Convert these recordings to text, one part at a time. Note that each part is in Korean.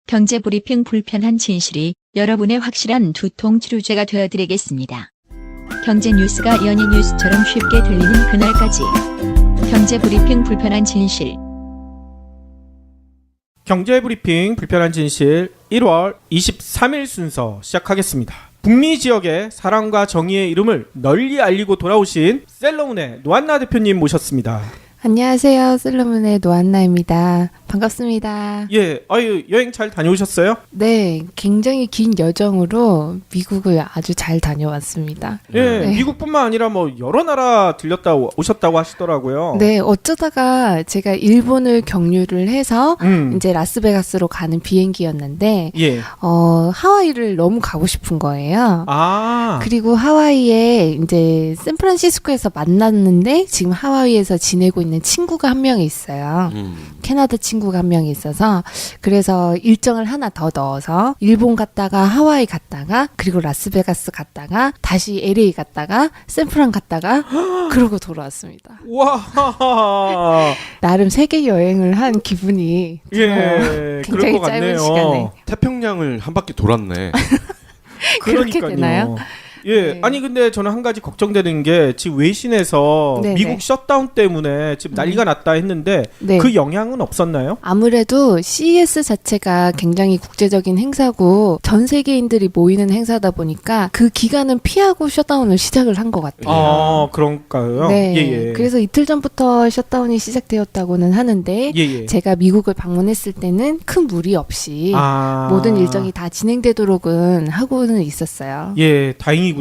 경제 브리핑 불편한 진실이 여러분의 확실한 두통 치료제가 되어드리겠습니다. 경제 뉴스가 연예 뉴스처럼 쉽게 들리는 그날까지. 경제 브리핑 불편한 진실. 경제 브리핑 불편한 진실 1월 23일 순서 시작하겠습니다. 북미 지역의 사랑과 정의의 이름을 널리 알리고 돌아오신 셀러문의 노한나 대표님 모셨습니다. 안녕하세요. 셀러문의 노한나입니다. 반갑습니다. 예, 여행 잘 다녀오셨어요? 네, 굉장히 긴 여정으로 미국을 아주 잘 다녀왔습니다. 예, 네. 미국뿐만 아니라 뭐 여러 나라 들렸다 오셨다고 하시더라고요. 네, 어쩌다가 제가 일본을 경유를 해서 이제 라스베가스로 가는 비행기였는데 예. 하와이를 너무 가고 싶은 거예요. 아, 그리고 하와이에 이제 샌프란시스코에서 만났는데 지금 하와이에서 지내고 있는 친구가 한 명이 있어요. 캐나다 친구가 한 명이 있어서 그래서 일정을 하나 더 넣어서 일본 갔다가 하와이 갔다가 그리고 라스베가스 갔다가 다시 LA 갔다가 샌프란 갔다가 그러고 돌아왔습니다. 와, 나름 세계 여행을 한 기분이 예, 들어요. 그럴 굉장히 것 짧은 같네요. 시간에. 태평양을 한 바퀴 돌았네. 그렇게 그러니까요. 되나요? 예, 네. 아니 근데 저는 한 가지 걱정되는 게 지금 외신에서 네네. 미국 셧다운 때문에 지금 난리가 났다 했는데 네. 그 영향은 없었나요? 아무래도 CES 자체가 굉장히 국제적인 행사고 전 세계인들이 모이는 행사다 보니까 그 기간은 피하고 셧다운을 시작을 한 것 같아요. 아, 그런가요? 네. 예, 예. 그래서 이틀 전부터 셧다운이 시작되었다고는 하는데 예, 예. 제가 미국을 방문했을 때는 큰 무리 없이 아, 모든 일정이 다 진행되도록은 하고는 있었어요. 예, 다행이군요.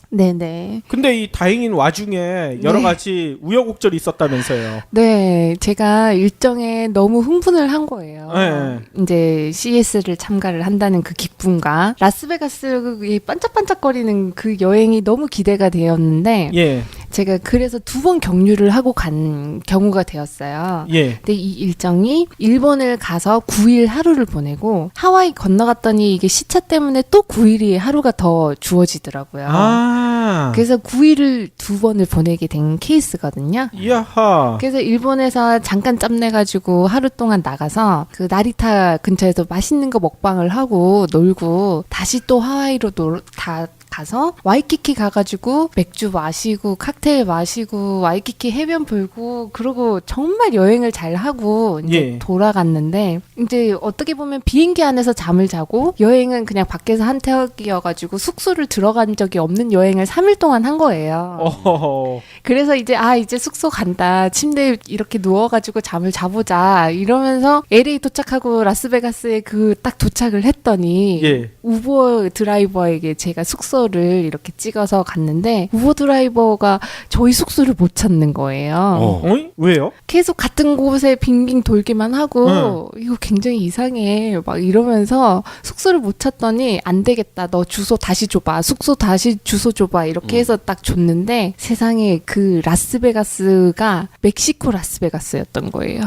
네네. 근데 이 다행인 와중에 여러 네. 가지 우여곡절이 있었다면서요. 네, 제가 일정에 너무 흥분을 한 거예요. 네. 이제 CES를 참가를 한다는 그 기쁨과 라스베가스의 반짝반짝거리는 그 여행이 너무 기대가 되었는데 예, 제가 그래서 2번 경유를 하고 간 경우가 되었어요. 예. 근데 이 일정이 일본을 가서 9일 하루를 보내고 하와이 건너갔더니 이게 시차 때문에 또 9일이 하루가 더 주어지더라고요. 아, 그래서 9일을 2번을 보내게 된 케이스거든요. 이야하. 그래서 일본에서 잠깐 짬내가지고 하루 동안 나가서 그 나리타 근처에서 맛있는 거 먹방을 하고 놀고 다시 또 하와이로 다 가서 와이키키 가가지고 맥주 마시고 칵테일 마시고 와이키키 해변 보고 그러고 정말 여행을 잘 하고 이제 예. 돌아갔는데 이제 어떻게 보면 비행기 안에서 잠을 자고 여행은 그냥 밖에서 한태역이어가지고 숙소를 들어간 적이 없는 여행을 3일 동안 한 거예요. 어허허. 그래서 이제 이제 숙소 간다. 침대에 이렇게 누워가지고 잠을 자보자. 이러면서 LA 도착하고 라스베가스에 딱 도착을 했더니 예. 우버 드라이버에게 제가 숙소를 이렇게 찍어서 갔는데 우버 드라이버가 저희 숙소를 못 찾는 거예요. 어이? 왜요? 계속 같은 곳에 빙빙 돌기만 하고 이거 굉장히 이상해 막 이러면서 숙소를 못 찾더니 안 되겠다 너 주소 다시 줘봐 숙소 다시 주소 줘봐 이렇게 해서 딱 줬는데 세상에 그 라스베가스가 멕시코 라스베가스였던 거예요.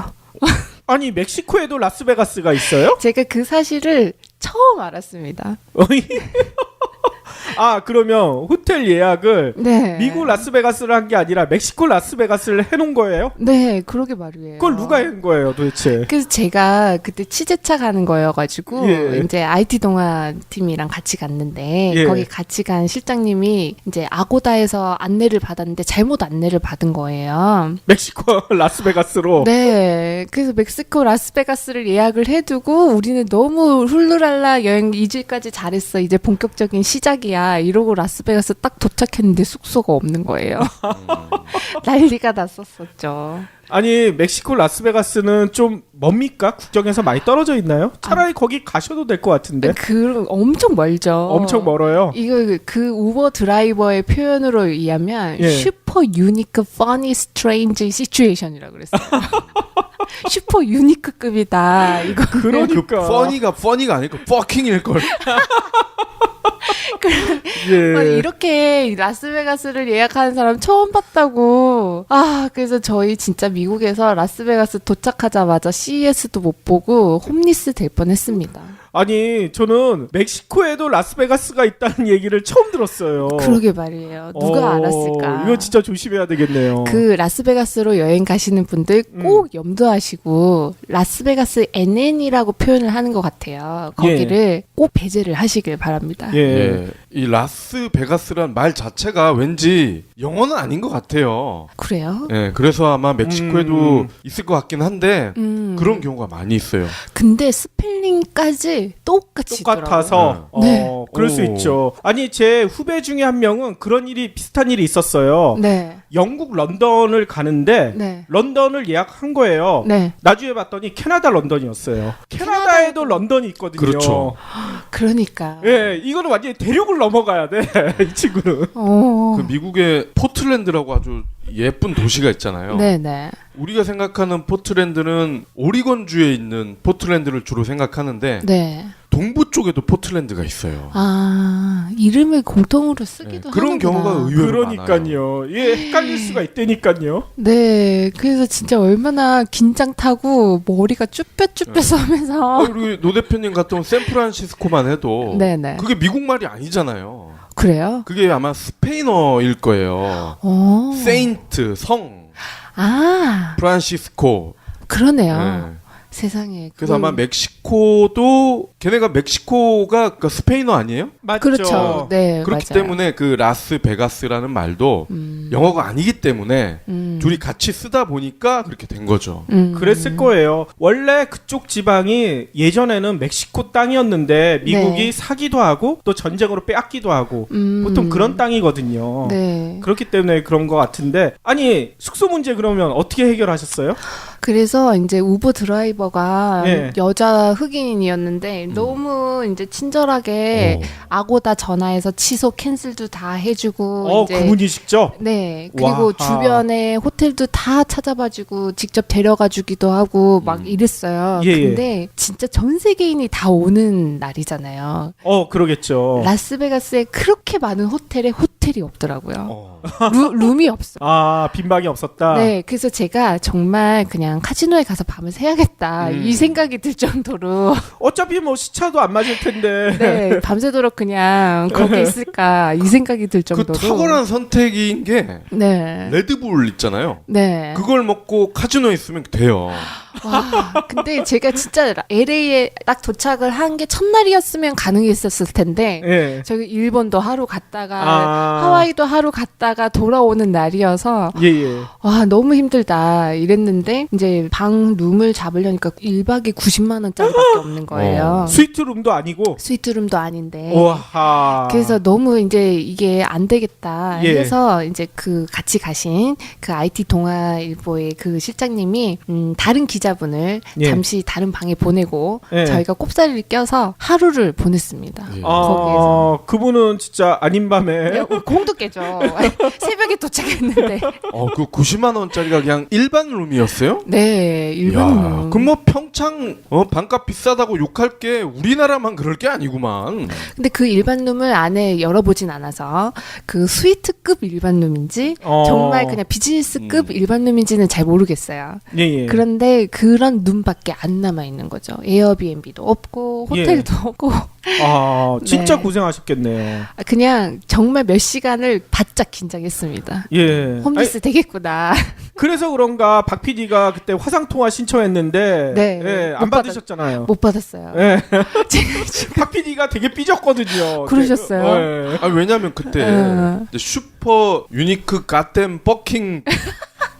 아니 멕시코에도 라스베가스가 있어요? 제가 그 사실을 처음 알았습니다. 어이? 아, 그러면 호텔 예약을 네. 미국 라스베가스를 한 게 아니라 멕시코 라스베가스를 해놓은 거예요? 네, 그러게 말이에요. 그걸 누가 한 거예요, 도대체? 그래서 제가 그때 취재차 가는 거여가지고 예. 이제 IT 동아 팀이랑 같이 갔는데 예. 거기 같이 간 실장님이 이제 아고다에서 안내를 받았는데 잘못 안내를 받은 거예요. 멕시코 라스베가스로. 네, 그래서 멕시코 라스베가스를 예약을 해두고 우리는 너무 훌루랄라 여행 2주까지 잘했어. 이제 본격적인 시작이야. 이러고 라스베가스 딱 도착했는데 숙소가 없는 거예요. 난리가 났었었죠. 아니 멕시코 라스베가스는 좀 뭡니까? 국경에서 많이 떨어져 있나요? 차라리 거기 가셔도 될 것 같은데. 엄청 멀죠. 엄청 멀어요. 이거 그 우버 드라이버의 표현으로 의하면 예. 슈퍼 유니크 퍼니 스트레인지 시츄에이션이라고 그랬어요. 슈퍼 유니크급이다. 이거 그러니까. 퍼니가 아니고 퍼킹일 걸. 예. 이렇게 라스베가스를 예약하는 사람 처음 봤다고. 그래서 저희 진짜 미국에서 라스베가스 도착하자마자 CES도 못 보고 홈리스 될 뻔했습니다. 아니 저는 멕시코에도 라스베가스가 있다는 얘기를 처음 들었어요. 그러게 말이에요. 누가 알았을까? 이거 진짜 조심해야 되겠네요. 그 라스베가스로 여행 가시는 분들 꼭 염두하시고 라스베가스 NN이라고 표현을 하는 것 같아요. 거기를 꼭 배제를 하시길 바랍니다. 예. 예. 이 라스베가스란 말 자체가 왠지 영어는 아닌 것 같아요. 그래요? 예, 그래서 아마 멕시코에도 있을 것 같긴 한데 그런 경우가 많이 있어요. 근데 스펠링까지 똑같이 똑같아서 네. 그럴 수 오. 있죠. 아니 제 후배 중에 한 명은 그런 일이 비슷한 일이 있었어요. 네. 영국 런던을 가는데 네. 런던을 예약한 거예요. 네. 나중에 봤더니 캐나다 런던이었어요. 캐나다에도 런던이 있거든요. 그렇죠. 그러니까. 예, 이거는 완전히 대륙을 넘어가야 돼. 이 친구는. 어. 그 미국의 포틀랜드라고 아주 예쁜 도시가 있잖아요. 네네. 우리가 생각하는 포틀랜드는 오리건주에 있는 포틀랜드를 주로 생각하는데 네. 동부 쪽에도 포틀랜드가 있어요. 아, 이름을 공통으로 쓰기도 그런 하는구나. 경우가 의외로 많아요. 그러니까요. 예, 헷갈릴 수가 있다니까요. 네, 그래서 진짜 얼마나 긴장 타고 머리가 쭈뼛쭈뼛하면서 우리 노 대표님 같은 샌프란시스코만 해도 네네. 그게 미국 말이 아니잖아요. 그래요? 그게 아마 스페인어일 거예요. 어. 세인트, 성, 아, 프란시스코. 그러네요. 네. 세상에. 그래서 아마 멕시코도 걔네가 멕시코가 그 스페인어 아니에요? 맞죠. 그렇죠. 네, 그렇기 맞아요. 때문에 그 라스베가스라는 말도 영어가 아니기 때문에 둘이 같이 쓰다 보니까 그렇게 된 거죠. 그랬을 거예요. 원래 그쪽 지방이 예전에는 멕시코 땅이었는데 미국이 네. 사기도 하고 또 전쟁으로 빼앗기도 하고 보통 그런 땅이거든요. 네. 그렇기 때문에 그런 것 같은데 아니 숙소 문제 그러면 어떻게 해결하셨어요? 그래서 이제 우버 드라이버가 네. 여자 흑인이었는데 너무 이제 친절하게 아고다 전화해서 취소 캔슬도 다 해주고 이제 그분이 직접? 네. 그리고 와하. 주변에 호텔도 다 찾아봐주고 직접 데려가주기도 하고 막 이랬어요. 예, 예. 근데 진짜 전 세계인이 다 오는 날이잖아요. 그러겠죠. 라스베가스에 그렇게 많은 호텔에 호텔이 없더라고요. 어. 룸이 없어. 아, 빈방이 없었다? 네, 그래서 제가 정말 그냥 카지노에 가서 밤을 새야겠다 이 생각이 들 정도로 어차피 뭐 시차도 안 맞을 텐데. 네, 밤새도록 그냥 거기 있을까 이 생각이 들 그 정도로. 탁월한 선택인 게 네, 레드불 있잖아요. 네. 그걸 먹고 카지노에 있으면 돼요. 와, 근데 제가 진짜 LA에 딱 도착을 한 게 첫날이었으면 가능했었을 텐데 예. 저기 일본도 하루 갔다가 아. 하와이도 하루 갔다가 돌아오는 날이어서 예, 예. 와 너무 힘들다 이랬는데 이제 방 룸을 잡으려니까 1박에 90만 원짜리밖에 없는 거예요. 스위트룸도 아니고. 스위트룸도 아닌데. 와. 그래서 너무 이제 이게 안 되겠다 예. 해서 이제 그 같이 가신 그 IT 동아일보의 그 실장님이 다른 기자분을 예. 잠시 다른 방에 보내고 예. 저희가 꼽사리를 껴서 하루를 보냈습니다. 예. 거기에서. 그분은 진짜 아닌 밤에. 네, 공도 깨죠. 새벽에 도착했는데. 그 90만 원짜리가 그냥 일반 룸이었어요? 네, 일본은. 그럼 뭐 평창 반값 비싸다고 욕할 게 우리나라만 그럴 게 아니구만. 근데 그 일반 룸을 안에 열어보진 않아서 그 스위트급 일반 룸인지 정말 그냥 비즈니스급 일반 룸인지는 잘 모르겠어요. 예, 예. 그런데 그런 룸밖에 안 남아 있는 거죠. 에어비앤비도 없고 호텔도 없고 진짜 네. 고생하셨겠네요. 그냥 정말 몇 시간을 바짝 긴장했습니다. 예. 홈리스 되겠구나. 그래서 그런가 박 PD가 그때 화상통화 신청했는데 네. 예, 안 못 받았- 받으셨잖아요. 못 받았어요. 예. 제가 지금 박 PD가 되게 삐졌거든요. 그러셨어요? 예. 왜냐면 그때 슈퍼 유니크 갓댐 버킹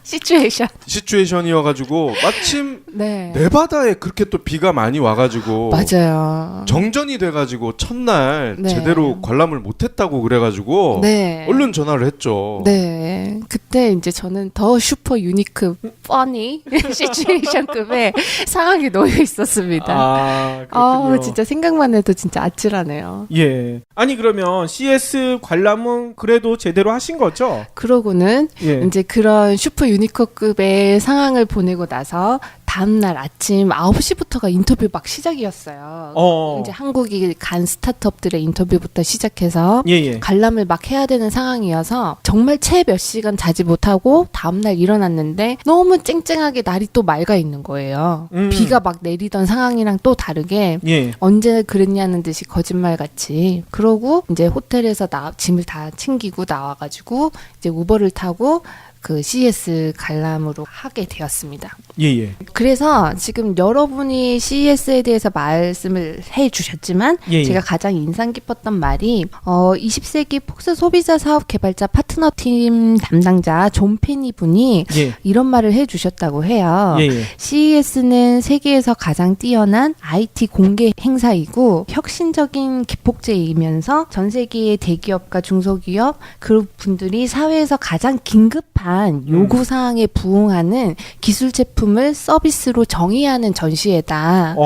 시츄에이션. 시츄에이션이어가지고 마침 네. 네바다에 그렇게 또 비가 많이 와가지고 맞아요. 정전이 돼가지고 첫날 네. 제대로 관람을 못했다고 그래가지고 네. 얼른 전화를 했죠. 네. 그때 이제 저는 더 슈퍼 유니크 퍼니 시츄에이션급의 상황에 놓여 있었습니다. 그렇군요. 진짜 생각만 해도 진짜 아찔하네요. 예. 아니 그러면 CS 관람은 그래도 제대로 하신 거죠? 그러고는 예. 이제 그런 슈퍼 유니코급의 상황을 보내고 나서 다음날 아침 9시부터가 인터뷰 막 시작이었어요. 이제 한국이 간 스타트업들의 인터뷰부터 시작해서 예. 관람을 막 해야 되는 상황이어서 정말 채 몇 시간 자지 못하고 다음날 일어났는데 너무 쨍쨍하게 날이 또 맑아 있는 거예요. 비가 막 내리던 상황이랑 또 다르게 예. 언제 그랬냐는 듯이 거짓말같이. 그러고 이제 호텔에서 짐을 다 챙기고 나와가지고 이제 우버를 타고 그 CES 관람으로 하게 되었습니다. 예. 그래서 지금 여러분이 CES에 대해서 말씀을 해주셨지만 예. 제가 가장 인상 깊었던 말이 20세기 폭스 소비자 사업 개발자 파트너팀 담당자 존 페니 분이 예. 이런 말을 해주셨다고 해요. 예. CES는 세계에서 가장 뛰어난 IT 공개 행사이고 혁신적인 기폭제이면서 전 세계의 대기업과 중소기업 그룹 분들이 사회에서 가장 긴급한 요구사항에 부응하는 기술 제품을 서비스로 정의하는 전시회다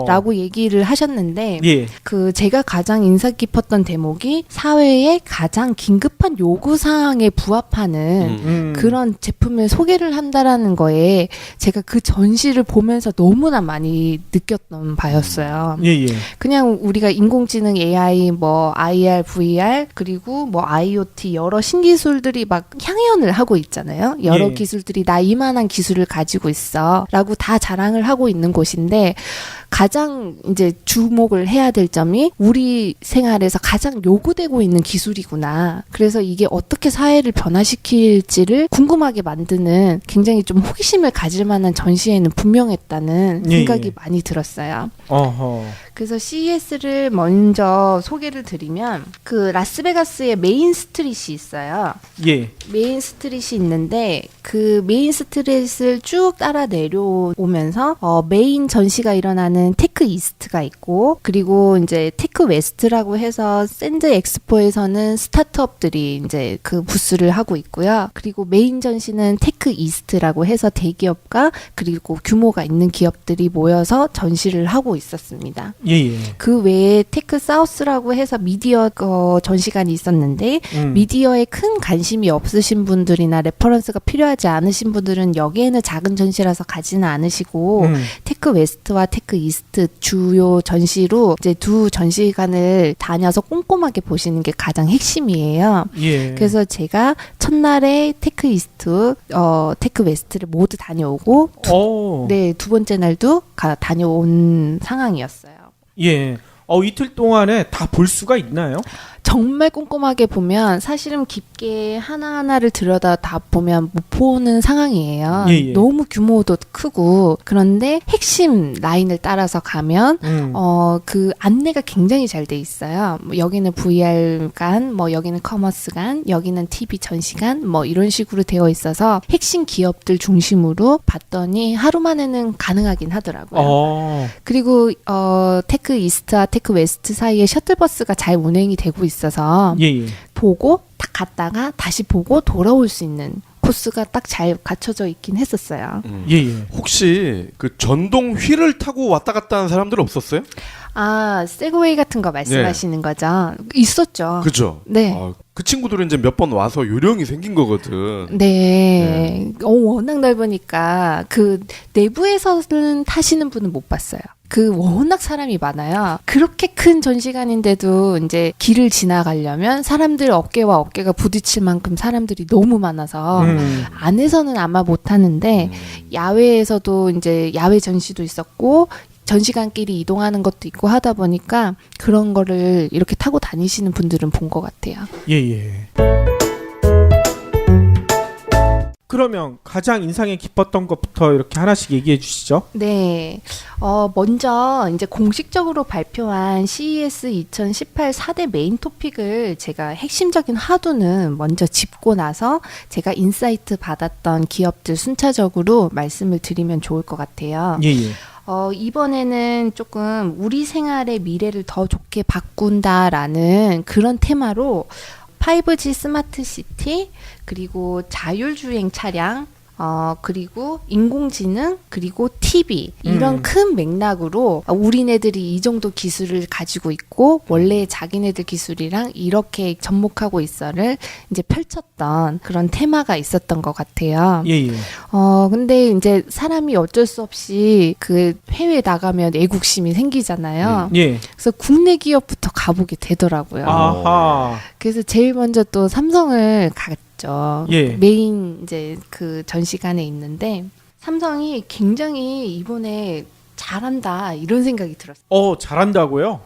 라고 얘기를 하셨는데 예. 그 제가 가장 인상 깊었던 대목이 사회의 가장 긴급한 요구사항에 부합하는 그런 제품을 소개를 한다라는 거에 제가 그 전시를 보면서 너무나 많이 느꼈던 바였어요. 예. 그냥 우리가 인공지능 AI 뭐 IR, VR 그리고 뭐 IoT 여러 신기술들이 막 향연을 하고 있잖아요. 여러 예. 기술들이 나 이만한 기술을 가지고 있어 라고 다 자랑을 하고 있는 곳인데 가장 이제 주목을 해야 될 점이 우리 생활에서 가장 요구되고 있는 기술이구나. 그래서 이게 어떻게 사회를 변화시킬지를 궁금하게 만드는 굉장히 좀 호기심을 가질 만한 전시회는 분명했다는 생각이 많이 들었어요. 그래서 CES를 먼저 소개를 드리면 그 라스베가스에 메인 스트릿이 있어요. 예. 메인 스트릿이 있는데 그 메인 스트릿을 쭉 따라 내려오면서 메인 전시가 일어나는 테크 이스트가 있고 그리고 이제 테크 웨스트라고 해서 샌드 엑스포에서는 스타트업들이 이제 그 부스를 하고 있고요. 그리고 메인 전시는 테크 이스트라고 해서 대기업과 그리고 규모가 있는 기업들이 모여서 전시를 하고 있었습니다. 예. 그 외에 테크 사우스라고 해서 미디어 전시관이 있었는데 미디어에 큰 관심이 없으신 분들이나 레퍼런스가 필요하지 않으신 분들은 여기에는 작은 전시라서 가지는 않으시고 테크 웨스트와 테크 이스트 주요 전시로 이제 두 전시관을 다녀서 꼼꼼하게 보시는 게 가장 핵심이에요. 예. 그래서 제가 첫날에 테크 이스트, 테크 웨스트를 모두 다녀오고 두 번째 날도 다녀온 상황이었어요. 예. 이틀 동안에 다 볼 수가 있나요? 정말 꼼꼼하게 보면 사실은 깊게 하나하나를 들여다 다 보면 못 보는 상황이에요. 예. 너무 규모도 크고 그런데 핵심 라인을 따라서 가면 그 안내가 굉장히 잘 돼 있어요. 뭐 여기는 VR관, 뭐 여기는 커머스관, 여기는 TV 전시관 뭐 이런 식으로 되어 있어서 핵심 기업들 중심으로 봤더니 하루 만에는 가능하긴 하더라고요. 그리고 테크 이스트와 테크 웨스트 사이에 셔틀버스가 잘 운행이 되고 있어서 예. 보고 딱 갔다가 다시 보고 돌아올 수 있는 코스가 딱 잘 갖춰져 있긴 했었어요. 예. 혹시 그 전동 휠을 타고 왔다 갔다 하는 사람들 없었어요? 아, 세그웨이 같은 거 말씀하시는 거죠? 있었죠. 그죠? 네. 그 친구들은 이제 몇 번 와서 요령이 생긴 거거든. 네. 워낙 넓으니까 그 내부에서는 타시는 분은 못 봤어요. 그 워낙 사람이 많아요. 그렇게 큰 전시관인데도 이제 길을 지나가려면 사람들 어깨와 어깨가 부딪힐 만큼 사람들이 너무 많아서 안에서는 아마 못 하는데 야외에서도 이제 야외 전시도 있었고 전시관끼리 이동하는 것도 있고 하다 보니까 그런 거를 이렇게 타고 다니시는 분들은 본 것 같아요. 예. 그러면 가장 인상에 깊었던 것부터 이렇게 하나씩 얘기해 주시죠. 네. 먼저 이제 공식적으로 발표한 CES 2018 4대 메인 토픽을 제가 핵심적인 화두는 먼저 짚고 나서 제가 인사이트 받았던 기업들 순차적으로 말씀을 드리면 좋을 것 같아요. 예. 이번에는 조금 우리 생활의 미래를 더 좋게 바꾼다라는 그런 테마로 5G 스마트 시티 그리고 자율주행 차량 그리고 인공지능, 그리고 TV 이런 큰 맥락으로 우리네들이 이 정도 기술을 가지고 있고 원래 자기네들 기술이랑 이렇게 접목하고 있어를 이제 펼쳤던 그런 테마가 있었던 것 같아요. 예, 예. 근데 이제 사람이 어쩔 수 없이 그 해외에 나가면 애국심이 생기잖아요. 예. 그래서 국내 기업부터 가보게 되더라고요. 아하. 그래서 제일 먼저 또 삼성을 갔죠. 예. 메인 이제 그 전시관에 있는데 삼성이 굉장히 이번에 잘한다 이런 생각이 들었어요. 잘한다고요?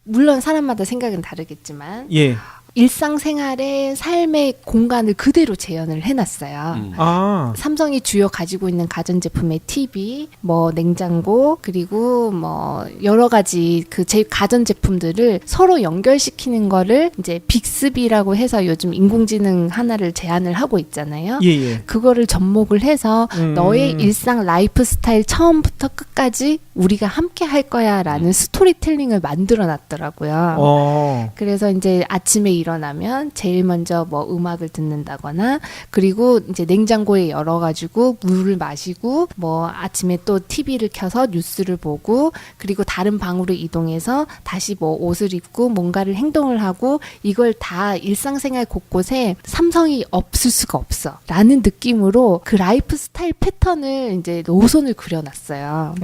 물론 사람마다 생각은 다르겠지만 예. 일상생활의 삶의 공간을 그대로 재현을 해놨어요. 아. 삼성이 주요 가지고 있는 가전제품의 TV, 뭐 냉장고, 그리고 뭐 여러 가지 그 제 가전제품들을 서로 연결시키는 거를 이제 빅스비라고 해서 요즘 인공지능 하나를 제안을 하고 있잖아요. 예, 예. 그거를 접목을 해서 너의 일상 라이프 스타일 처음부터 끝까지 우리가 함께 할 거야 라는 스토리텔링을 만들어 놨더라고요. 그래서 이제 아침에 일어나면 제일 먼저 뭐 음악을 듣는다거나 그리고 이제 냉장고에 열어가지고 물을 마시고 뭐 아침에 또 TV를 켜서 뉴스를 보고 그리고 다른 방으로 이동해서 다시 뭐 옷을 입고 뭔가를 행동을 하고 이걸 다 일상생활 곳곳에 삼성이 없을 수가 없어 라는 느낌으로 그 라이프 스타일 패턴을 이제 노선을 그려놨어요.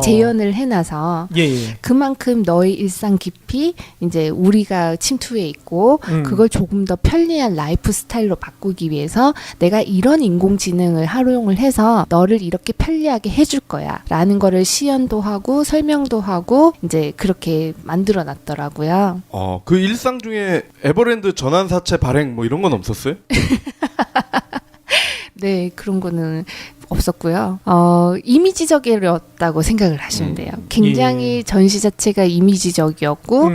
재현을 해놔서 예, 예. 그만큼 너의 일상 깊이 이제 우리가 침투해 있고 그걸 조금 더 편리한 라이프 스타일로 바꾸기 위해서 내가 이런 인공지능을 활용을 해서 너를 이렇게 편리하게 해줄 거야 라는 거를 시연도 하고 설명도 하고 이제 그렇게 만들어 놨더라고요. 그 일상 중에 에버랜드 전환사채 발행 뭐 이런 건 없었어요? 네, 그런 거는 없었고요. 이미지적이었다고 생각을 하시면 돼요. 굉장히 전시 자체가 이미지적이었고,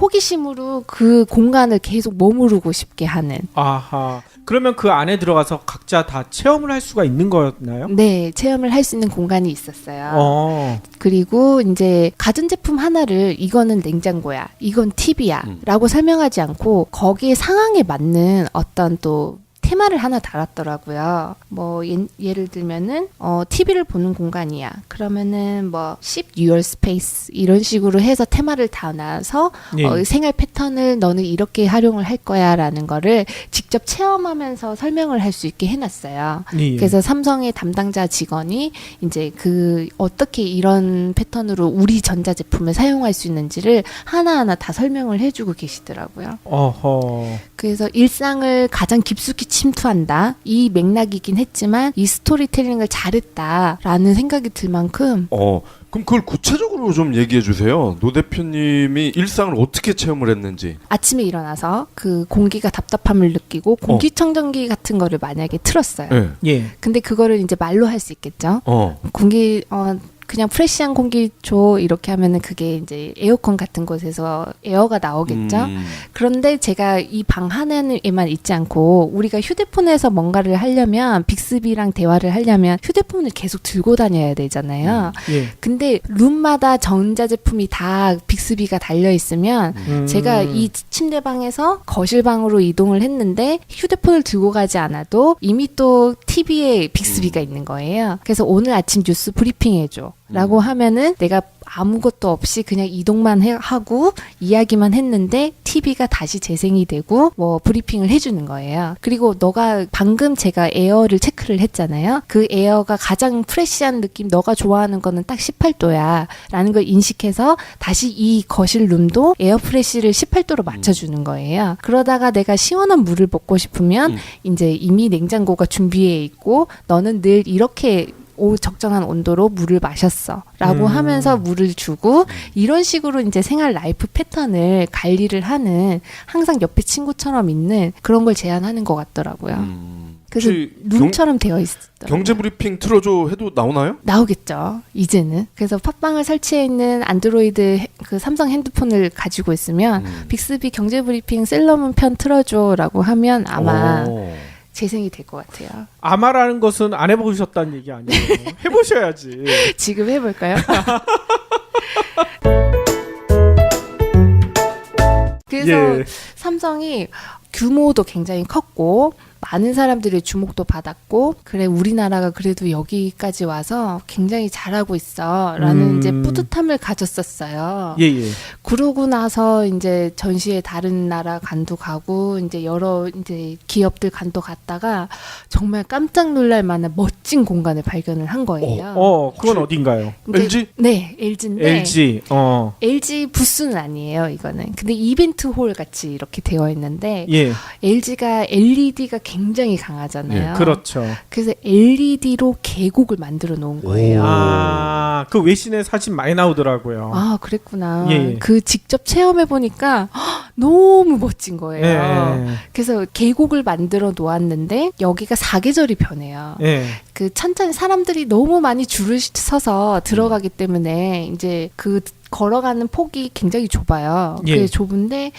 호기심으로 그 공간을 계속 머무르고 싶게 하는. 아하. 그러면 그 안에 들어가서 각자 다 체험을 할 수가 있는 거였나요? 네, 체험을 할 수 있는 공간이 있었어요. 그리고 이제 가전제품 하나를 이거는 냉장고야, 이건 TV야 라고 설명하지 않고 거기에 상황에 맞는 어떤 또 테마를 하나 달았더라고요. 뭐 예를 들면은 TV를 보는 공간이야. 그러면은 뭐 Ship Your Space 이런 식으로 해서 테마를 달아서 예. 생활 패턴을 너는 이렇게 활용을 할 거야라는 거를 직접 체험하면서 설명을 할 수 있게 해놨어요. 예. 그래서 삼성의 담당자 직원이 이제 어떻게 이런 패턴으로 우리 전자제품을 사용할 수 있는지를 하나하나 다 설명을 해주고 계시더라고요. 그래서 일상을 가장 깊숙이 침투한다. 이 맥락이긴 했지만 이 스토리텔링을 잘했다라는 생각이 들 만큼 그럼 그걸 구체적으로 좀 얘기해 주세요. 노 대표님이 일상을 어떻게 체험을 했는지. 아침에 일어나서 그 공기가 답답함을 느끼고 공기청정기 같은 거를 만약에 틀었어요. 네. 예. 근데 그거를 이제 말로 할 수 있겠죠. 그냥 프레시한 공기 줘 이렇게 하면은 그게 이제 에어컨 같은 곳에서 에어가 나오겠죠. 그런데 제가 이 방 하나에만 있지 않고 우리가 휴대폰에서 뭔가를 하려면 빅스비랑 대화를 하려면 휴대폰을 계속 들고 다녀야 되잖아요. 예. 근데 룸마다 전자제품이 다 빅스비가 달려 있으면 제가 이 침대방에서 거실방으로 이동을 했는데 휴대폰을 들고 가지 않아도 이미 또 TV에 빅스비가 있는 거예요. 그래서 오늘 아침 뉴스 브리핑 해줘 라고 하면은 내가 아무것도 없이 그냥 이동만 하고 이야기만 했는데 TV가 다시 재생이 되고 뭐 브리핑을 해주는 거예요. 그리고 너가 방금 제가 에어를 체크를 했잖아요. 그 에어가 가장 프레시한 느낌 너가 좋아하는 거는 딱 18도야 라는 걸 인식해서 다시 이 거실 룸도 에어 프레시를 18도로 맞춰주는 거예요. 그러다가 내가 시원한 물을 먹고 싶으면 이제 이미 냉장고가 준비해 있고 너는 늘 이렇게 적정한 온도로 물을 마셨어 라고 하면서 물을 주고 이런 식으로 이제 생활 라이프 패턴을 관리를 하는 항상 옆에 친구처럼 있는 그런 걸 제안하는 것 같더라고요. 그래서 룸처럼 되어 있더라고요. 경제 브리핑 틀어줘 해도 나오나요? 나오겠죠. 이제는. 그래서 팟빵을 설치해 있는 안드로이드 그 삼성 핸드폰을 가지고 있으면 빅스비 경제 브리핑 셀러문 편 틀어줘라고 하면 아마 재생이 될 것 같아요. 아마라는 것은 안 해보셨다는 얘기 아니에요. 해보셔야지. 지금 해볼까요? 그래서 예. 삼성이 규모도 굉장히 컸고 많은 사람들의 주목도 받았고 그래 우리나라가 그래도 여기까지 와서 굉장히 잘하고 있어라는 이제 뿌듯함을 가졌었어요. 예, 예. 그러고 나서 이제 전시회 다른 나라 간도 가고 이제 여러 이제 기업들 간도 갔다가 정말 깜짝 놀랄 만한 멋진 공간을 발견을 한 거예요. 그건 어딘가요? 근데- LG? 네, LG인데 LG. LG 부스는 아니에요, 이거는. 근데 이벤트 홀 같이 이렇게 되어 있는데 예. LG가 LED가 굉장히 강하잖아요. 그렇죠. 그래서 LED로 계곡을 만들어 놓은 거예요. 그 외신에 사진 많이 나오더라고요. 아, 그랬구나. 예, 예. 그 직접 체험해 보니까 너무 멋진 거예요. 예. 그래서 계곡을 만들어 놓았는데 여기가 사계절이 변해요. 예. 그 천천히 사람들이 너무 많이 줄을 서서 들어가기 때문에 이제 그 걸어가는 폭이 굉장히 좁아요. 예. 그게 좁은데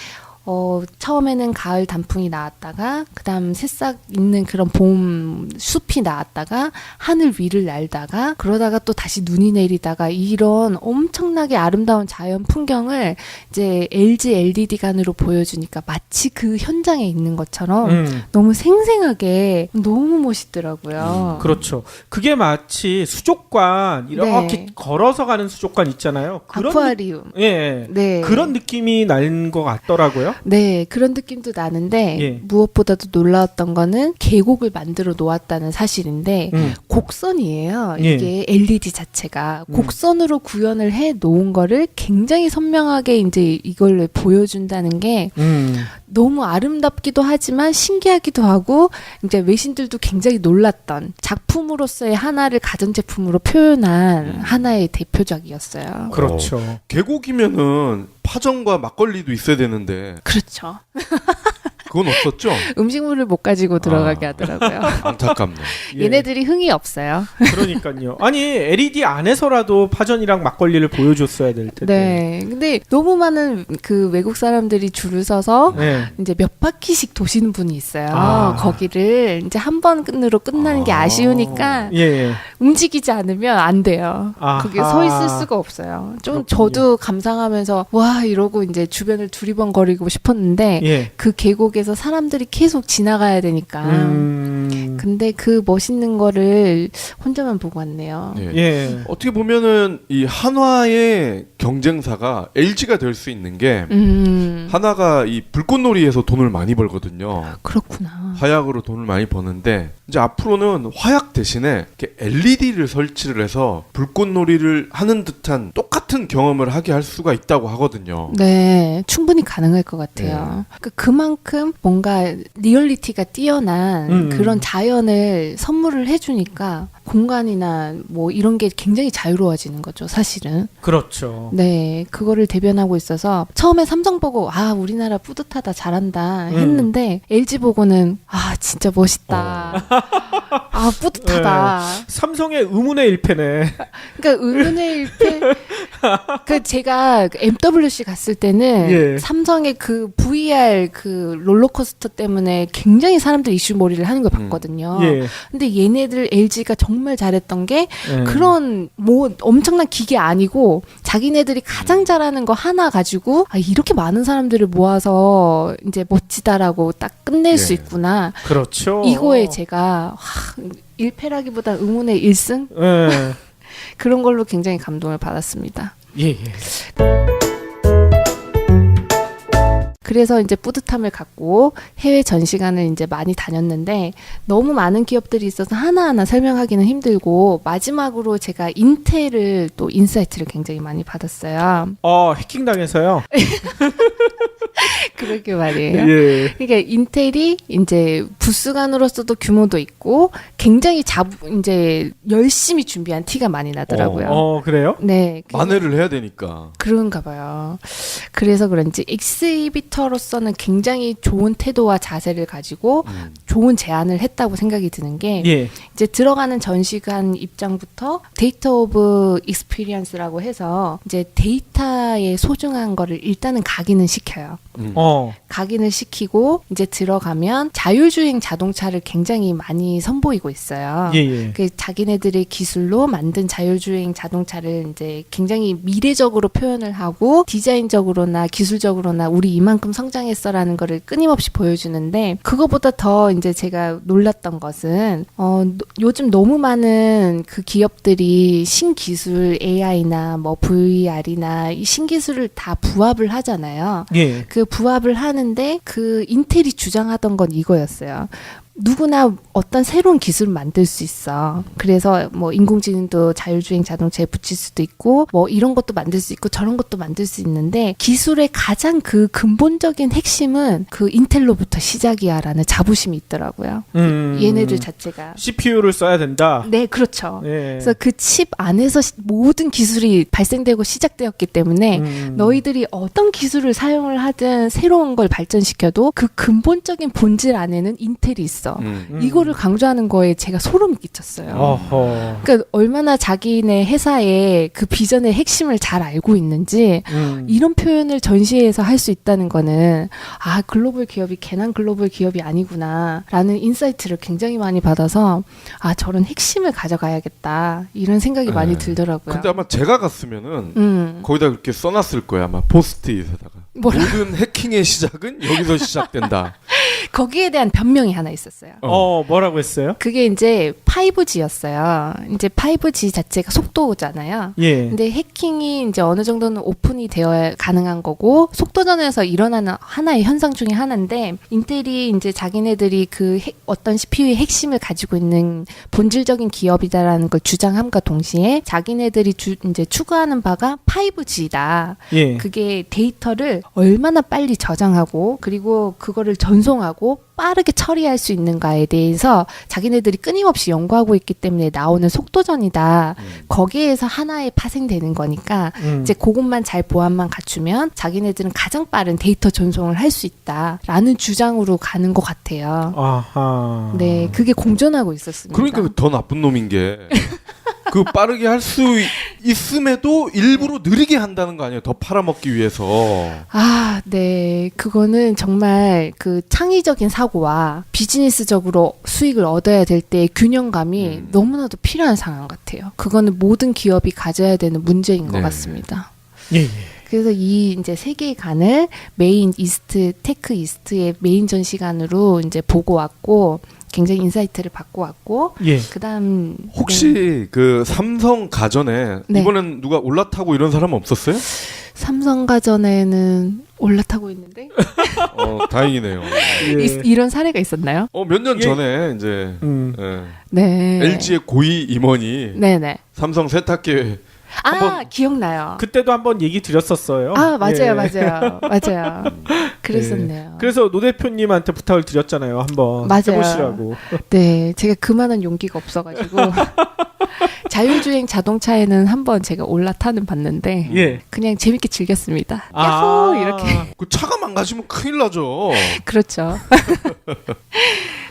처음에는 가을 단풍이 나왔다가 그다음 새싹 있는 그런 봄 숲이 나왔다가 하늘 위를 날다가 그러다가 또 다시 눈이 내리다가 이런 엄청나게 아름다운 자연 풍경을 이제 LG LED관으로 보여주니까 마치 그 현장에 있는 것처럼 너무 생생하게 너무 멋있더라고요. 그렇죠. 그게 마치 수족관 이렇게 네. 걸어서 가는 수족관 있잖아요. 아쿠아리움. 예. 네. 그런 느낌이 나는 것 같더라고요. 네, 그런 느낌도 나는데 예. 무엇보다도 놀라웠던 거는 계곡을 만들어 놓았다는 사실인데 곡선이에요. 예. 이게 LED 자체가 곡선으로 구현을 해 놓은 거를 굉장히 선명하게 이제 이걸 보여준다는 게 너무 아름답기도 하지만 신기하기도 하고 이제 외신들도 굉장히 놀랐던 작품으로서의 하나를 가전제품으로 표현한 하나의 대표작이었어요. 그렇죠. 계곡이면은 파전과 막걸리도 있어야 되는데 그렇죠. 그건 없었죠? 음식물을 못 가지고 들어가게 아. 하더라고요. 안타깝네. 예. 얘네들이 흥이 없어요. 그러니까요. 아니 LED 안에서라도 파전이랑 막걸리를 보여줬어야 될 텐데. 네. 근데 너무 많은 그 외국 사람들이 줄을 서서 네. 이제 몇 바퀴씩 도시는 분이 있어요. 아. 거기를 이제 한 번으로 끝나는 게 아쉬우니까 예, 예. 움직이지 않으면 안 돼요. 아하. 그게 서 있을 수가 없어요. 좀 그렇군요. 저도 감상하면서 와 이러고 이제 주변을 두리번거리고 싶었는데 예. 그 계곡에서 사람들이 계속 지나가야 되니까. 근데 그 멋있는 거를 혼자만 보고 왔네요. 예. 예. 어떻게 보면은 이 한화의 경쟁사가 LG가 될 수 있는 게 한화가 이 불꽃놀이에서 돈을 많이 벌거든요. 그렇구나. 화약으로 돈을 많이 버는데 이제 앞으로는 화약 대신에 이렇게 LED를 설치를 해서 불꽃놀이를 하는 듯한 똑같은 경험을 하게 할 수가 있다고 하거든요. 네, 충분히 가능할 것 같아요. 그만큼 뭔가 리얼리티가 뛰어난 그런 자연을 선물을 해주니까 공간이나 뭐 이런 게 굉장히 자유로워지는 거죠, 사실은. 그렇죠. 네, 그거를 대변하고 있어서 처음에 삼성 보고 아 우리나라 뿌듯하다 잘한다 했는데 LG 보고는 아 진짜 멋있다. 아 뿌듯하다. 삼성의 의문의 일패네. 그러니까 의문의 일패. 그 제가 MWC 갔을 때는 예. 삼성의 그 VR 그 롤러코스터 때문에 굉장히 사람들 이슈몰이를 하는 걸 봤거든요. 예. 근데 얘네들 LG가 정말 잘했던 게 예. 그런 뭐 엄청난 기계 아니고 자기네들이 가장 잘하는 거 하나 가지고 아 이렇게 많은 사람들을 모아서 이제 멋지다라고 딱 끝낼 수 예. 있구나. 그렇죠. 이거에 제가 1패라기보다 의문의 1승? 예. 그런 걸로 굉장히 감동을 받았습니다. 예, 예. 그래서 이제 뿌듯함을 갖고 해외 전시관을 이제 많이 다녔는데 너무 많은 기업들이 있어서 하나하나 설명하기는 힘들고 마지막으로 제가 인텔을 또 인사이트를 굉장히 많이 받았어요. 해킹 당해서요. 그러게 말이에요. 예. 그러니까 인텔이 이제 부스관으로서도 규모도 있고 굉장히 이제 열심히 준비한 티가 많이 나더라고요. 그래요? 네. 만회를 해야 되니까. 그런가 봐요. 그래서 그런지 엑스히비터로서는 굉장히 좋은 태도와 자세를 가지고 좋은 제안을 했다고 생각이 드는 게 예. 이제 들어가는 전시관 입장부터 데이터 오브 익스피리언스라고 해서 이제 데이터 회사의 소중한 거를 일단은 각인을 시켜요. 각인을 시키고 이제 들어가면 자율주행 자동차를 굉장히 많이 선보이고 있어요. 예. 그 자기네들의 기술로 만든 자율주행 자동차를 이제 굉장히 미래적으로 표현을 하고 디자인적으로나 기술적으로나 우리 이만큼 성장했어라는 거를 끊임없이 보여주는데 그거보다 더 이제 제가 놀랐던 것은 요즘 너무 많은 그 기업들이 신기술 AI나 뭐 VR이나 이 신기술을 다 부합을 하잖아요. 예. 그 부합을 하는데 그 인텔이 주장하던 건 이거였어요. 누구나 어떤 새로운 기술을 만들 수 있어. 그래서 뭐 인공지능도 자율주행 자동차에 붙일 수도 있고 뭐 이런 것도 만들 수 있고 저런 것도 만들 수 있는데 기술의 가장 그 근본적인 핵심은 그 인텔로부터 시작이야라는 자부심이 있더라고요. 얘네들 자체가. CPU를 써야 된다. 네, 그렇죠. 예. 그래서 그 칩 안에서 모든 기술이 발생되고 시작되었기 때문에 너희들이 어떤 기술을 사용을 하든 새로운 걸 발전시켜도 그 근본적인 본질 안에는 인텔이 있어. 이거를 강조하는 거에 제가 소름이 끼쳤어요. 어허. 그러니까 얼마나 자기네 회사의 그 비전의 핵심을 잘 알고 있는지 이런 표현을 전시회에서 할 수 있다는 거는 아 글로벌 기업이 괜한 글로벌 기업이 아니구나 라는 인사이트를 굉장히 많이 받아서 아 저런 핵심을 가져가야겠다 이런 생각이 많이 들더라고요. 근데 아마 제가 갔으면은 거기다 그렇게 써놨을 거야 아마 포스트잇에다가 뭐라? 모든 해킹의 시작은 여기서 시작된다. 거기에 대한 변명이 하나 있었어요. 뭐라고 했어요? 그게 이제 5G였어요. 이제 5G 자체가 속도잖아요. 예. 근데 해킹이 이제 어느 정도는 오픈이 되어야 가능한 거고 속도전에서 일어나는 하나의 현상 중에 하나인데 인텔이 이제 자기네들이 그 어떤 CPU의 핵심을 가지고 있는 본질적인 기업이다라는 걸 주장함과 동시에 자기네들이 이제 추구하는 바가 5G다. 예. 그게 데이터를 얼마나 빨리 저장하고 그리고 그거를 전송하고 빠르게 처리할 수 있는가에 대해서 자기네들이 끊임없이 연구하고 있기 때문에 나오는 속도전이다. 거기에서 하나에 파생되는 거니까 이제 그것만 잘 보안만 갖추면 자기네들은 가장 빠른 데이터 전송을 할 수 있다라는 주장으로 가는 것 같아요. 아하. 네, 그게 공존하고 있었습니다. 그러니까 더 나쁜 놈인 게 그 빠르게 할 수 있음에도 일부러 느리게 한다는 거 아니에요? 더 팔아먹기 위해서. 아, 네. 그거는 정말 그 창의적인 사고와 비즈니스적으로 수익을 얻어야 될 때의 균형감이 너무나도 필요한 상황 같아요. 그거는 모든 기업이 가져야 되는 문제인 것 네. 같습니다. 예. 그래서 이 이제 세계관을 메인 이스트, 테크 이스트의 메인 전시관으로 이제 보고 왔고, 굉장히 인사이트를 받고 왔고, 예. 그다음 혹시 그 삼성 가전에 네. 이번엔 누가 올라타고 이런 사람 없었어요? 삼성가전에는 올라타고 있는데 다행이네요. 예. 이런 사례가 있었나요? 몇 년 예. 전에 이제 네. LG의 고위 임원이 네네. 삼성 세탁기 기억나요. 그때도 한번 얘기 드렸었어요. 맞아요, 예. 맞아요. 그랬었네요. 그래서 노 대표님한테 부탁을 드렸잖아요. 한번 맞아요. 해보시라고. 네, 제가 그만한 용기가 없어가지고 자율주행 자동차에는 한번 제가 올라타는 봤는데 예. 그냥 재밌게 즐겼습니다. 야호 이렇게. 그 차가 망가지면 큰일 나죠. 그렇죠.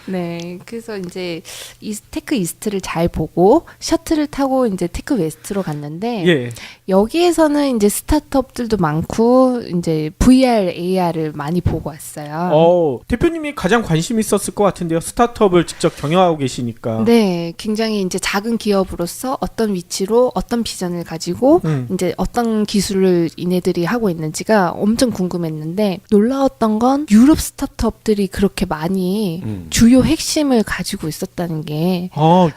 네, 그래서 이제 테크 이스트를 잘 보고 셔틀을 타고 이제 테크 웨스트로 갔는데 예. 여기에서는 이제 스타트업들도 많고 이제 VR, AR을 많이 보고 왔어요. 대표님이 가장 관심 있었을 것 같은데요. 스타트업을 직접 경영하고 계시니까. 네, 굉장히 이제 작은 기업으로서 어떤 위치로 어떤 비전을 가지고 이제 어떤 기술을 이네들이 하고 있는지가 엄청 궁금했는데 놀라웠던 건 유럽 스타트업들이 그렇게 많이 주요 핵심을 가지고 있었다는 게.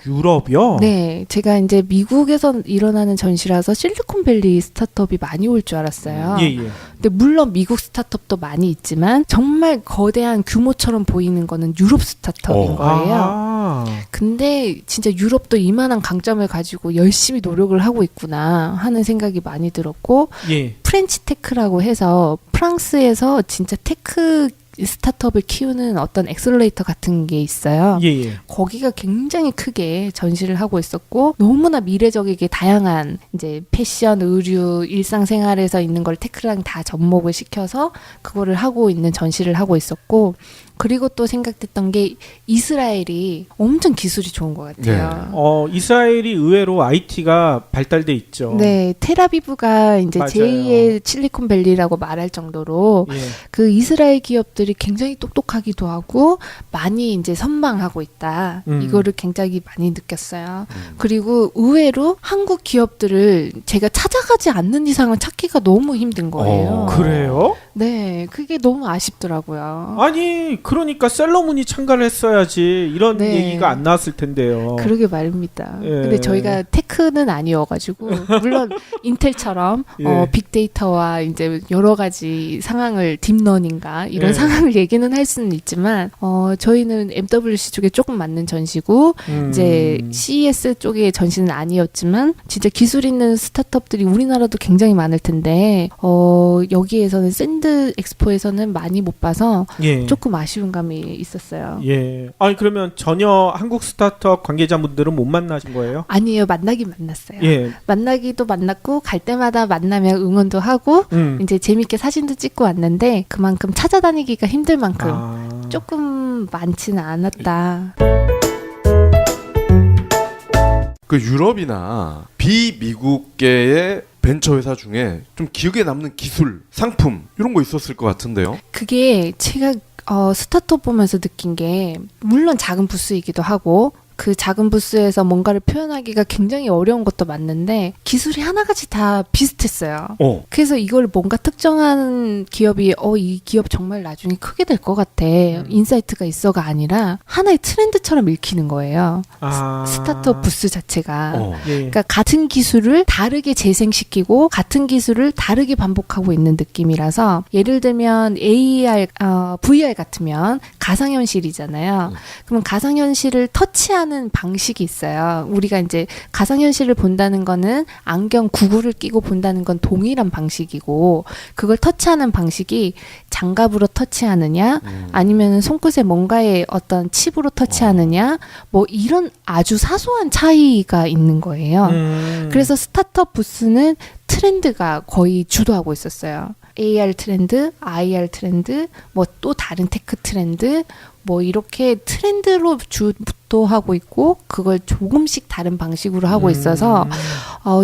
유럽이요? 네, 제가 이제 미국에서 일어나는 전시라서 실리콘밸리 스타트업이 많이 올 줄 알았어요. 예. 근데 물론 미국 스타트업도 많이 있지만 정말 거대한 규모처럼 보이는 거는 유럽 스타트업인 거예요. 근데 진짜 유럽도 이만한 강점을 가지고 열심히 노력을 하고 있구나 하는 생각이 많이 들었고 예. 프렌치 테크라고 해서 프랑스에서 진짜 테크 스타트업을 키우는 어떤 엑셀러레이터 같은 게 있어요. 예. 거기가 굉장히 크게 전시를 하고 있었고 너무나 미래적이게 다양한 이제 패션, 의류, 일상생활에서 있는 걸 테크랑 다 접목을 시켜서 그거를 하고 있는 전시를 하고 있었고 그리고 또 생각됐던 게 이스라엘이 엄청 기술이 좋은 것 같아요. 이스라엘이 의외로 IT가 발달돼 있죠. 네, 테라비브가 이제 맞아요. 제2의 실리콘밸리라고 말할 정도로 예. 그 이스라엘 기업들이 굉장히 똑똑하기도 하고 많이 이제 선망하고 있다. 이거를 굉장히 많이 느꼈어요. 그리고 의외로 한국 기업들을 제가 찾아가지 않는 이상은 찾기가 너무 힘든 거예요. 그래요? 네, 그게 너무 아쉽더라고요. 아니 그러니까 셀러문이 참가를 했어야지 이런 네. 얘기가 안 나왔을 텐데요. 그러게 말입니다. 예. 근데 저희가 테크는 아니어가지고 물론 인텔처럼 예. 빅데이터와 이제 여러 가지 상황을 딥러닝과 이런 예. 상황을 얘기는 할 수는 있지만 저희는 MWC 쪽에 조금 맞는 전시고 이제 CES 쪽의 전시는 아니었지만 진짜 기술 있는 스타트업들이 우리나라도 굉장히 많을 텐데 여기에서는 샌드 엑스포에서는 많이 못 봐서 예. 조금 아쉬운 감이 있었어요. 예. 아니 그러면 전혀 한국 스타트업 관계자분들은 못 만나신 거예요? 아니에요. 만나긴 만났어요. 예. 만나기도 만났고 갈 때마다 만나면 응원도 하고 이제 재밌게 사진도 찍고 왔는데 그만큼 찾아다니기가 힘들 만큼 조금 많지는 않았다. 그 유럽이나 비미국계의 벤처 회사 중에 좀 기억에 남는 기술, 상품 이런 거 있었을 것 같은데요. 그게 제가 스타트업 보면서 느낀 게 물론 작은 부스이기도 하고 그 작은 부스에서 뭔가를 표현하기가 굉장히 어려운 것도 맞는데 기술이 하나같이 다 비슷했어요. 그래서 이걸 뭔가 특정한 기업이 이 기업 정말 나중에 크게 될 것 같아. 인사이트가 있어가 아니라 하나의 트렌드처럼 읽히는 거예요. 스타트업 부스 자체가. 예. 그러니까 같은 기술을 다르게 재생시키고 같은 기술을 다르게 반복하고 있는 느낌이라서 예를 들면 AR, VR 같으면 가상현실이잖아요. 그러면 가상현실을 터치하는 방식이 있어요. 우리가 이제 가상현실을 본다는 거는 안경 구글을 끼고 본다는 건 동일한 방식이고 그걸 터치하는 방식이 장갑으로 터치하느냐 아니면 손끝에 뭔가의 어떤 칩으로 터치하느냐 뭐 이런 아주 사소한 차이가 있는 거예요. 그래서 스타트업 부스는 트렌드가 거의 주도하고 있었어요. AR 트렌드, IR 트렌드, 뭐 또 다른 테크 트렌드, 뭐 이렇게 트렌드로 주도하고 있고 그걸 조금씩 다른 방식으로 하고 있어서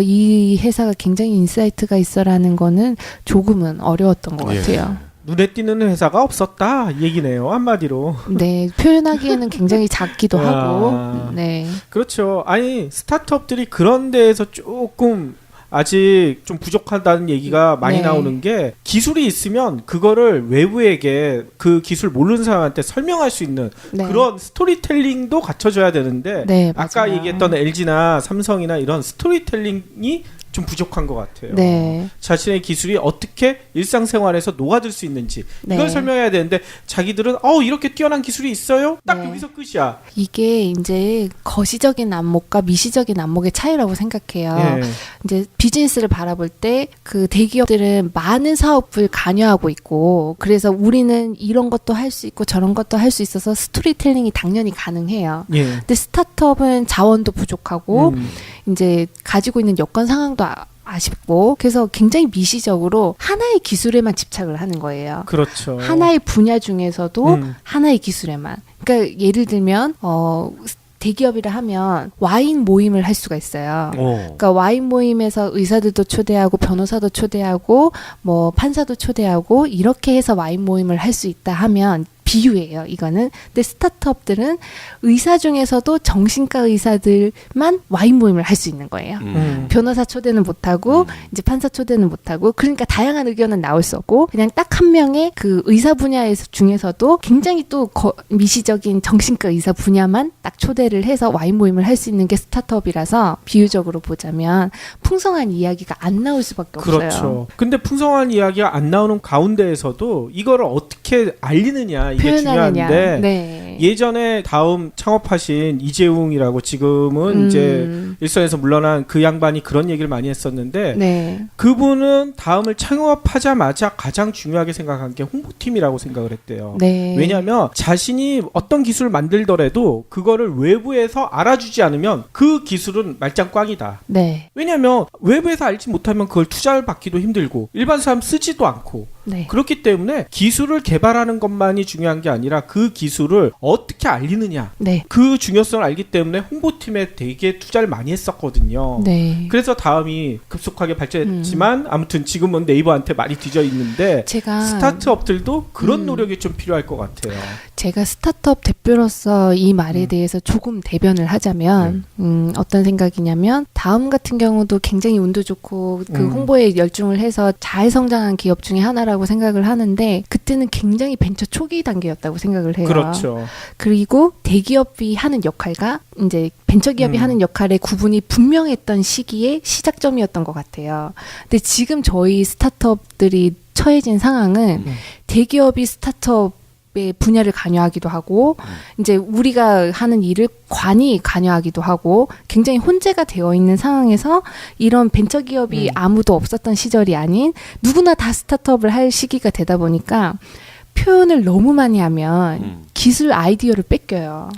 이 회사가 굉장히 인사이트가 있어라는 거는 조금은 어려웠던 것 같아요. 눈에 띄는 회사가 없었다 얘기네요. 한마디로. 네, 표현하기에는 굉장히 작기도 하고. 네. 그렇죠. 아니 스타트업들이 그런 데에서 조금 아직 좀 부족하다는 얘기가 많이 네. 나오는 게 기술이 있으면 그거를 외부에게 그 기술 모르는 사람한테 설명할 수 있는 네. 그런 스토리텔링도 갖춰줘야 되는데 네, 아까 맞아요. 얘기했던 LG나 삼성이나 이런 스토리텔링이 좀 부족한 것 같아요. 네. 자신의 기술이 어떻게 일상생활에서 녹아들 수 있는지 네. 이걸 설명해야 되는데 자기들은 이렇게 뛰어난 기술이 있어요? 딱 네. 여기서 끝이야. 이게 이제 거시적인 안목과 미시적인 안목의 차이라고 생각해요. 예. 이제 비즈니스를 바라볼 때 그 대기업들은 많은 사업을 관여하고 있고 그래서 우리는 이런 것도 할 수 있고 저런 것도 할 수 있어서 스토리텔링이 당연히 가능해요. 예. 근데 스타트업은 자원도 부족하고 이제 가지고 있는 여건 상황도 아쉽고 그래서 굉장히 미시적으로 하나의 기술에만 집착을 하는 거예요. 그렇죠. 하나의 분야 중에서도 하나의 기술에만. 그러니까 예를 들면 대기업이라 하면 와인 모임을 할 수가 있어요. 그러니까 와인 모임에서 의사들도 초대하고 변호사도 초대하고 뭐 판사도 초대하고 이렇게 해서 와인 모임을 할 수 있다 하면 비유예요, 이거는. 근데 스타트업들은 의사 중에서도 정신과 의사들만 와인 모임을 할 수 있는 거예요. 변호사 초대는 못하고 이제 판사 초대는 못하고 그러니까 다양한 의견은 나올 수 없고 그냥 딱 한 명의 그 의사 분야에서 중에서도 굉장히 또 미시적인 정신과 의사 분야만 딱 초대를 해서 와인 모임을 할 수 있는 게 스타트업이라서 비유적으로 보자면 풍성한 이야기가 안 나올 수밖에 없어요. 그렇죠. 근데 풍성한 이야기가 안 나오는 가운데에서도 이거를 어떻게 알리느냐 이게 표현하느냐. 중요한데 네. 예전에 다음 창업하신 이재웅이라고 지금은 이제 일선에서 물러난 그 양반이 그런 얘기를 많이 했었는데 네. 그분은 다음을 창업하자마자 가장 중요하게 생각한 게 홍보팀이라고 생각을 했대요. 네. 왜냐하면 자신이 어떤 기술을 만들더라도 그거를 외부에서 알아주지 않으면 그 기술은 말짱 꽝이다. 네. 왜냐하면 외부에서 알지 못하면 그걸 투자를 받기도 힘들고 일반 사람 쓰지도 않고 네. 그렇기 때문에 기술을 개발하는 것만이 중요한 게 아니라 그 기술을 어떻게 알리느냐 네. 그 중요성을 알기 때문에 홍보팀에 되게 투자를 많이 했었거든요. 네. 그래서 다음이 급속하게 발전했지만 아무튼 지금은 네이버한테 많이 뒤져 있는데 제가 스타트업들도 그런 노력이 좀 필요할 것 같아요. 제가 스타트업 대표로서 이 말에 대해서 조금 대변을 하자면 어떤 생각이냐면 다음 같은 경우도 굉장히 운도 좋고 그 홍보에 열중을 해서 잘 성장한 기업 중에 하나라고 생각을 하는데 그때는 굉장히 벤처 초기 단계였다고 생각을 해요. 그렇죠. 그리고 대기업이 하는 역할과 이제 벤처기업이 하는 역할의 구분이 분명했던 시기에 시작점이었던 것 같아요. 근데 지금 저희 스타트업들이 처해진 상황은 대기업이 스타트업의 분야를 관여하기도 하고 이제 우리가 하는 일을 관이 관여하기도 하고 굉장히 혼재가 되어 있는 상황에서 이런 벤처기업이 아무도 없었던 시절이 아닌 누구나 다 스타트업을 할 시기가 되다 보니까 표현을 너무 많이 하면 기술 아이디어를 뺏겨요.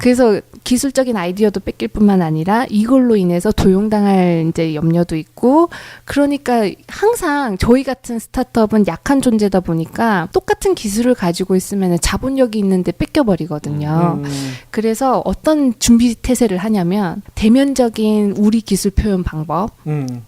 그래서 기술적인 아이디어도 뺏길 뿐만 아니라 이걸로 인해서 도용당할 이제 염려도 있고 그러니까 항상 저희 같은 스타트업은 약한 존재다 보니까 똑같은 기술을 가지고 있으면 자본력이 있는데 뺏겨버리거든요. 그래서 어떤 준비 태세를 하냐면 대면적인 우리 기술 표현 방법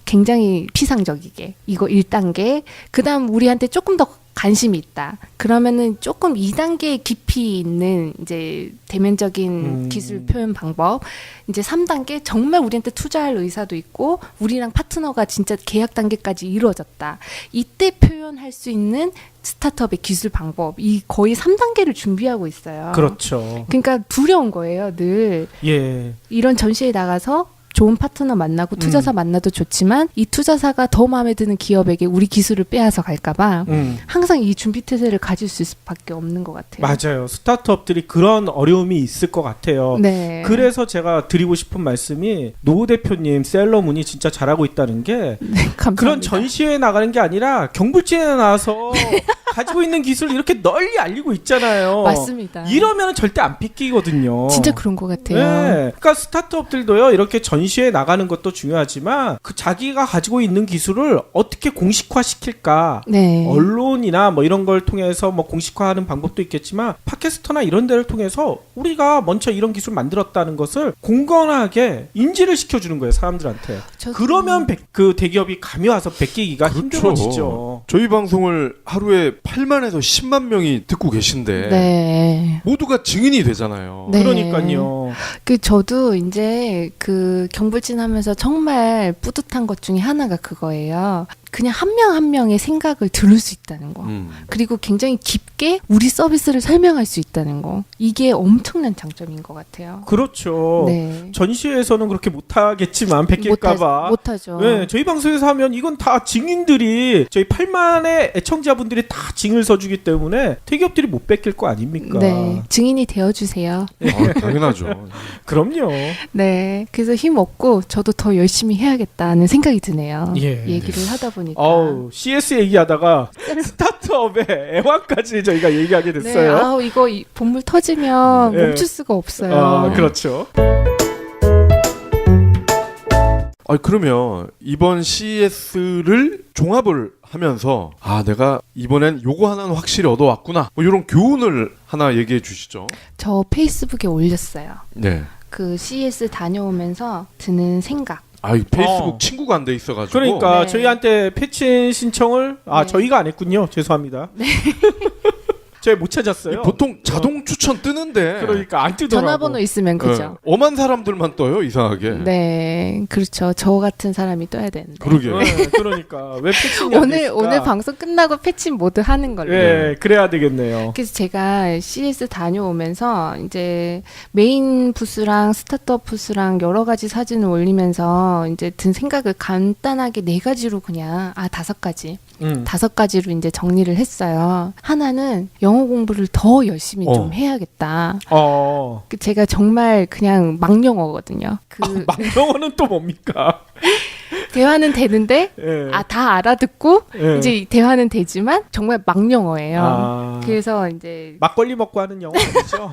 굉장히 피상적이게 이거 1단계 그다음 우리한테 조금 더 관심이 있다. 그러면은 조금 2단계의 깊이 있는 이제 대면적인 기술 표현 방법. 이제 3단계 정말 우리한테 투자할 의사도 있고 우리랑 파트너가 진짜 계약 단계까지 이루어졌다. 이때 표현할 수 있는 스타트업의 기술 방법. 이 거의 3단계를 준비하고 있어요. 그렇죠. 그러니까 두려운 거예요, 늘. 예. 이런 전시에 나가서 좋은 파트너 만나고 투자사 만나도 좋지만 이 투자사가 더 마음에 드는 기업에게 우리 기술을 빼앗아 갈까봐 항상 이 준비 태세를 가질 수밖에 없는 것 같아요. 맞아요. 스타트업들이 그런 어려움이 있을 것 같아요. 네. 그래서 제가 드리고 싶은 말씀이 노 대표님 셀러문이 진짜 잘하고 있다는 게 감사합니다. 그런 전시회에 나가는 게 아니라 경불진에 나와서 가지고 있는 기술을 이렇게 널리 알리고 있잖아요. 맞습니다. 이러면 절대 안 삐끼거든요. 진짜 그런 것 같아요. 네. 그러니까 스타트업들도요. 이렇게 전시회에 나가는 것도 중요하지만 그 자기가 가지고 있는 기술을 어떻게 공식화시킬까. 네. 언론이나 뭐 이런 걸 통해서 뭐 공식화하는 방법도 있겠지만 팟캐스트나 이런 데를 통해서 우리가 먼저 이런 기술 만들었다는 것을 공건하게 인지를 시켜주는 거예요. 사람들한테. 그러면 그 대기업이 감이 와서 베끼기가 힘들어지죠. 저희 방송을 하루에 8만에서 10만 명이 듣고 계신데 네. 모두가 증인이 되잖아요. 네. 그러니까요. 저도 이제 그 경불진 하면서 정말 뿌듯한 것 중에 하나가 그거예요. 그냥 한 명 한 명의 생각을 들을 수 있다는 거. 그리고 굉장히 깊게 우리 서비스를 설명할 수 있다는 거. 이게 엄청난 장점인 것 같아요. 그렇죠. 네. 전시회에서는 그렇게 못하겠지만 베낄까봐. 못하죠. 네, 저희 방송에서 하면 이건 다 증인들이 저희 8만의 애청자분들이 다 증을 서주기 때문에 대기업들이 못 베낄 거 아닙니까? 네. 증인이 되어주세요. 당연하죠. 그럼요. 네. 그래서 힘 얻고 저도 더 열심히 해야겠다는 생각이 드네요. 예. 얘기를 하다 보니까. CS 얘기하다가 스타트업의 애환까지 저희가 얘기하게 됐어요. 네. 이거 본물 터지면 네. 멈출 수가 없어요. 그렇죠. 그러면 이번 CES를 종합을 하면서 내가 이번엔 요거 하나는 확실히 얻어왔구나. 뭐 이런 교훈을 하나 얘기해 주시죠. 저 페이스북에 올렸어요. 네. 그 CES 다녀오면서 드는 생각. 페이스북 친구가 안 돼 있어가지고. 그러니까 네. 저희한테 패치 신청을 네. 저희가 안 했군요. 죄송합니다. 네. 저희 못 찾았어요. 보통 자동 추천 뜨는데. 그러니까 안 뜨더라고. 전화번호 있으면 그죠. 엄한 사람들만 떠요, 이상하게. 네, 그렇죠. 저 같은 사람이 떠야 되는데. 그러게. 네, 그러니까 왜 패치냐? 오늘 방송 끝나고 패치 모두 하는 걸로. 네, 그래야 되겠네요. 그래서 제가 CS 다녀오면서 이제 메인 부스랑 스타트업 부스랑 여러 가지 사진을 올리면서 이제 든 생각을 간단하게 4가지로 그냥 5가지. 5가지로 이제 정리를 했어요. 하나는 영어 공부를 더 열심히 어. 좀 해야겠다. 어. 제가 정말 그냥 망영어거든요. 망령어는 또 뭡니까? 대화는 되는데 예. 다 알아듣고 예. 이제 대화는 되지만 정말 망영어예요. 아. 그래서 이제 막걸리 먹고 하는 영어 아니죠?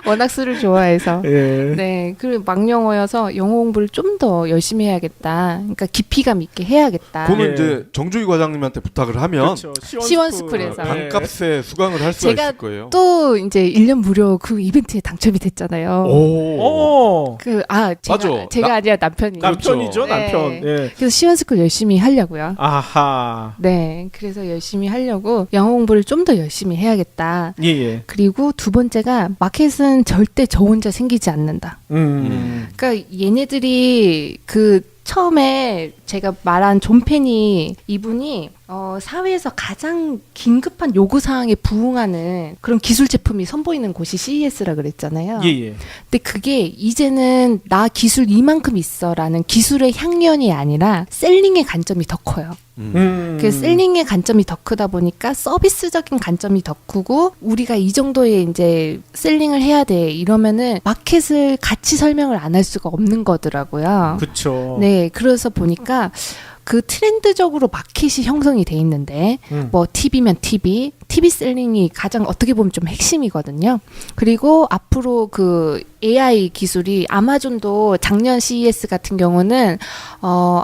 워낙 술을 좋아해서 예. 네, 그리고 망영어여서 영어 공부를 좀 더 열심히 해야겠다. 그러니까 깊이감 있게 해야겠다. 그거는 예. 이제 정주희 과장님한테 부탁을 하면 그렇죠. 시원스쿨에서. 예. 반값에 수강을 할 수가 제가 있을 거예요. 또 이제 1년 무료 그 이벤트에 당첨이 됐잖아요. 오. 제가 맞아. 아니라 남편이. 남편이죠, 네. 남편. 예. 그래서 시원스쿨 열심히 하려고요. 아하. 네, 그래서 열심히 하려고 영어 공부를 좀 더 열심히 해야겠다. 예, 예. 그리고 두 번째가 마켓은 절대 저 혼자 생기지 않는다. 그러니까 얘네들이 처음에 제가 말한 존 페니 이분이 사회에서 가장 긴급한 요구사항에 부응하는 그런 기술 제품이 선보이는 곳이 CES라 그랬잖아요. 예, 예. 근데 그게 이제는 나 기술 이만큼 있어라는 기술의 향연이 아니라 셀링의 관점이 더 커요. 그 셀링의 관점이 더 크다 보니까 서비스적인 관점이 더 크고 우리가 이 정도의 이제 셀링을 해야 돼 이러면은 마켓을 같이 설명을 안 할 수가 없는 거더라고요. 그렇죠. 네, 그래서 보니까 그 트렌드적으로 마켓이 형성이 돼 있는데 뭐 TV면 TV 셀링이 가장 어떻게 보면 좀 핵심이거든요. 그리고 앞으로 그 AI 기술이 아마존도 작년 CES 같은 경우는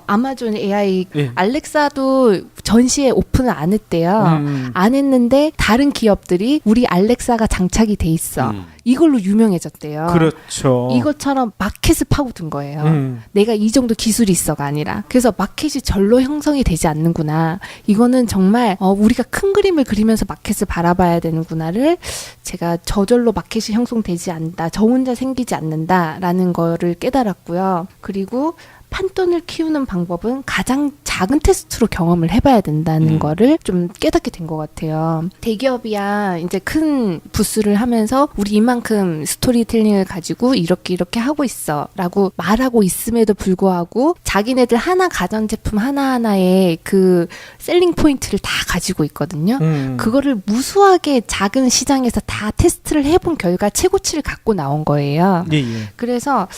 아마존 AI 예. 알렉사도 전시에 오픈을 안 했대요. 안 했는데 다른 기업들이 우리 알렉사가 장착이 돼 있어. 이걸로 유명해졌대요. 그렇죠. 이것처럼 마켓을 파고든 거예요. 음. 내가 이 정도 기술이 있어가 아니라. 그래서 마켓이 절로 형성이 되지 않는구나. 이거는 정말 우리가 큰 그림을 그리면서 마켓을 바라봐야 되는구나를 제가 저절로 마켓이 형성되지 않는다. 저 혼자 생기지 않는다라는 거를 깨달았고요. 그리고 판돈을 키우는 방법은 가장 작은 테스트로 경험을 해봐야 된다는 거를 좀 깨닫게 된 것 같아요. 대기업이야 이제 큰 부스를 하면서 우리 이만큼 스토리텔링을 가지고 이렇게 하고 있어 라고 말하고 있음에도 불구하고 자기네들 가전제품 하나하나의 그 셀링 포인트를 다 가지고 있거든요. 그거를 무수하게 작은 시장에서 다 테스트를 해본 결과 최고치를 갖고 나온 거예요. 예, 예. 그래서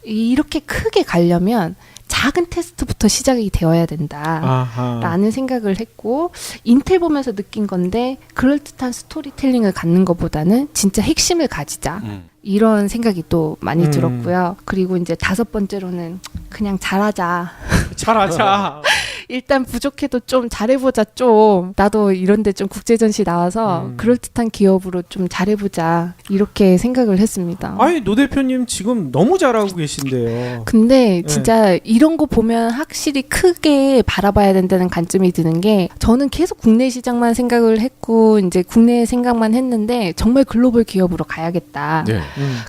이렇게 크게 가려면 작은 테스트부터 시작이 되어야 된다. 아하. 라는 생각을 했고 인텔 보면서 느낀 건데 그럴듯한 스토리텔링을 갖는 것보다는 진짜 핵심을 가지자. 이런 생각이 또 많이 들었고요. 그리고 이제 5번째로는 그냥 잘하자. 잘하자. 일단 부족해도 좀 잘해보자 좀. 나도 이런데 좀 국제전시 나와서 그럴듯한 기업으로 좀 잘해보자. 이렇게 생각을 했습니다. 아니 노 대표님 지금 너무 잘하고 계신데요. 근데 진짜 이런 거 보면 확실히 크게 바라봐야 된다는 관점이 드는 게 저는 계속 국내 시장만 생각을 했고 이제 국내 생각만 했는데 정말 글로벌 기업으로 가야겠다. 네.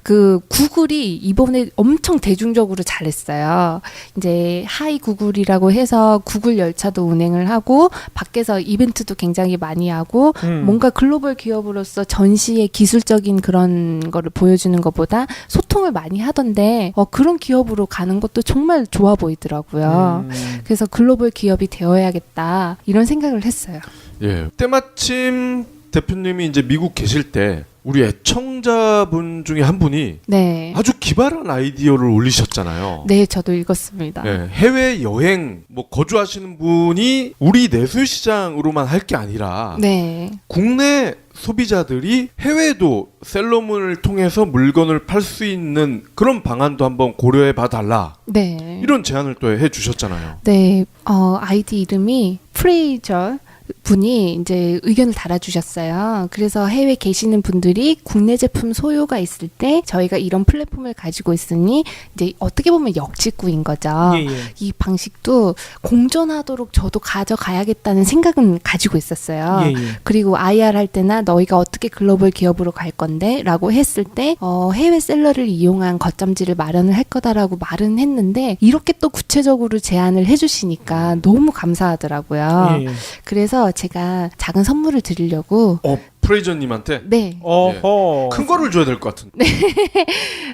그 구글이 이번에 엄청 대중적으로 잘했어요. 이제 하이 구글이라고 해서 구글 열차도 운행을 하고 밖에서 이벤트도 굉장히 많이 하고 뭔가 글로벌 기업으로서 전시의 기술적인 그런 거를 보여주는 것보다 소통을 많이 하던데 그런 기업으로 가는 것도 정말 좋아 보이더라고요. 그래서 글로벌 기업이 되어야겠다 이런 생각을 했어요. 예. 때마침 대표님이 이제 미국 계실 때 우리 애청자분 중에 한 분이 네. 아주 기발한 아이디어를 올리셨잖아요. 네, 저도 읽었습니다. 네, 해외 여행 거주하시는 분이 우리 내수 시장으로만 할 게 아니라 네. 국내 소비자들이 해외에도 셀러문을 통해서 물건을 팔 수 있는 그런 방안도 한번 고려해 봐달라. 네. 이런 제안을 또 해주셨잖아요. 네, 아이디 이름이 프레이저 분이 이제 의견을 달아주셨어요. 그래서 해외 계시는 분들이 국내 제품 소요가 있을 때 저희가 이런 플랫폼을 가지고 있으니 이제 어떻게 보면 역직구인 거죠. 예, 예. 이 방식도 공존하도록 저도 가져가야겠다는 생각은 가지고 있었어요. 예, 예. 그리고 IR 할 때나 너희가 어떻게 글로벌 기업으로 갈 건데 라고 했을 때 해외 셀러를 이용한 거점지를 마련을 할 거다라고 말은 했는데 이렇게 또 구체적으로 제안을 해주시니까 너무 감사하더라고요. 예, 예. 그래서 제가 작은 선물을 드리려고 프레이저님한테 네. 어허. 큰 거를 줘야 될 것 같은데.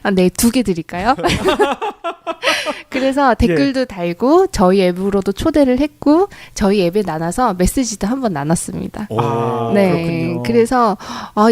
아, 네, 2개 드릴까요? 그래서 댓글도 달고 저희 앱으로도 초대를 했고 저희 앱에 나눠서 메시지도 한번 나눴습니다. 아, 네, 그렇군요. 그래서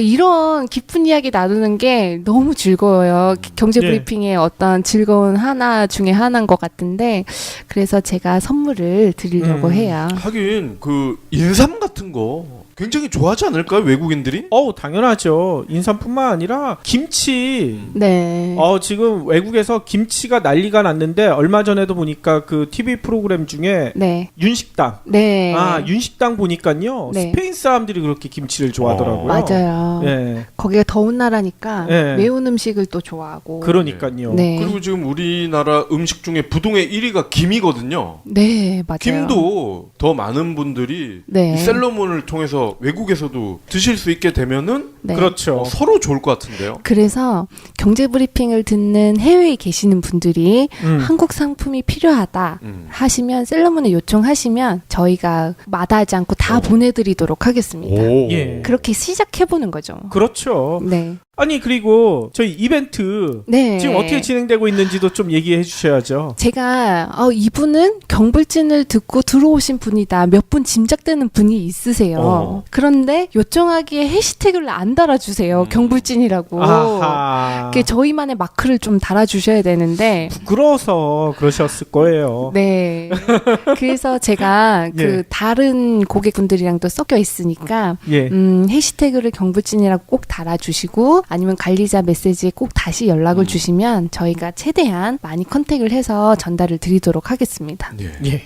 이런 깊은 이야기 나누는 게 너무 즐거워요. 경제 네. 브리핑의 어떤 즐거운 하나 중에 하나인 것 같은데 그래서 제가 선물을 드리려고 해요. 하긴 그 인삼 같은 거 굉장히 좋아하지 않을까요? 외국인들이? 당연하죠. 인삼뿐만 아니라 김치. 네. 지금 외국에서 김치가 난리가 났는데 얼마 전에도 보니까 그 TV 프로그램 중에 네. 윤식당. 네. 윤식당 보니까요. 네. 스페인 사람들이 그렇게 김치를 좋아하더라고요. 맞아요. 예. 거기가 더운 나라니까 네. 매운 음식을 또 좋아하고. 그러니까요. 네. 그리고 지금 우리나라 음식 중에 부동의 1위가 김이거든요. 네, 맞아요. 김도 더 많은 분들이 네. 이 셀러문을 통해서 외국에서도 드실 수 있게 되면은 네. 그렇죠. 서로 좋을 것 같은데요. 그래서 경제 브리핑을 듣는 해외에 계시는 분들이 한국 상품이 필요하다 하시면 셀러문에 요청하시면 저희가 마다하지 않고 다 보내드리도록 하겠습니다. 예. 그렇게 시작해보는 거죠. 그렇죠. 네. 아니 그리고 저희 이벤트 네. 지금 어떻게 진행되고 있는지도 좀 얘기해 주셔야죠. 제가 이분은 경불진을 듣고 들어오신 분이다. 몇 분 짐작되는 분이 있으세요. 그런데 요청하기에 해시태그를 안 달아주세요. 경불진이라고. 아하. 그 저희만의 마크를 좀 달아주셔야 되는데. 부끄러워서 그러셨을 거예요. 네. 그래서 제가 예. 그 다른 고객분들이랑도 섞여 있으니까 예. 해시태그를 경불진이라고 꼭 달아주시고 아니면 관리자 메시지에 꼭 다시 연락을 주시면 저희가 최대한 많이 컨택을 해서 전달을 드리도록 하겠습니다. 예.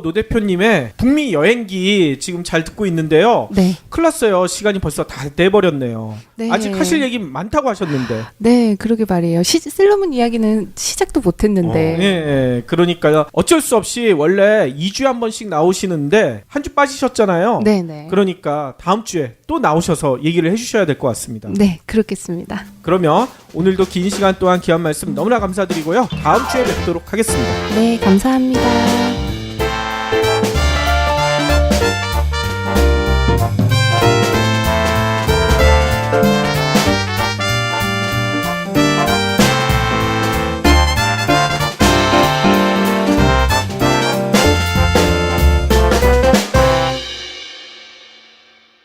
노 대표님의 북미 여행기 지금 잘 듣고 있는데요. 네. 큰일 났어요. 시간이 벌써 다 돼버렸네요. 네. 아직 하실 얘기 많다고 하셨는데. 네, 그러게 말이에요. 셀러문 이야기는 시작도 못했는데. 예. 그러니까요. 어쩔 수 없이 원래 2주에 한 번씩 나오시는데 한 주 빠지셨잖아요. 네네. 그러니까 다음 주에 또 나오셔서 얘기를 해주셔야 될 것 같습니다. 네, 그렇겠습니다. 그러면 오늘도 긴 시간 동안 귀한 말씀 너무나 감사드리고요. 다음 주에 뵙도록 하겠습니다. 네, 감사합니다.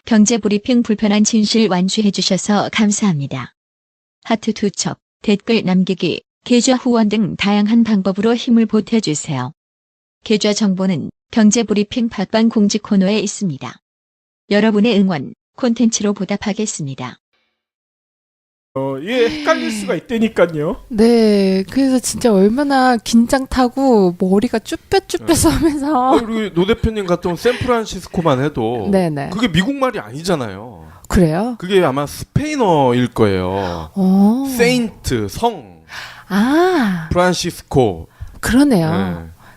경제 브리핑 불편한 진실 완주해 주셔서 감사합니다. 하트 투척, 댓글 남기기, 계좌 후원 등 다양한 방법으로 힘을 보태주세요. 계좌 정보는 경제 브리핑 팟빵 공지 코너에 있습니다. 여러분의 응원, 콘텐츠로 보답하겠습니다. 헷갈릴 수가 있다니까요. 네, 그래서 진짜 얼마나 긴장 타고 머리가 쭈뼛쭈뼛하면서. 우리 노 대표님 같은 샌프란시스코만 해도 네네. 그게 미국 말이 아니잖아요. 그래요? 그게 아마 스페인어일 거예요. 세인트, 성, 프란시스코. 그러네요. 네.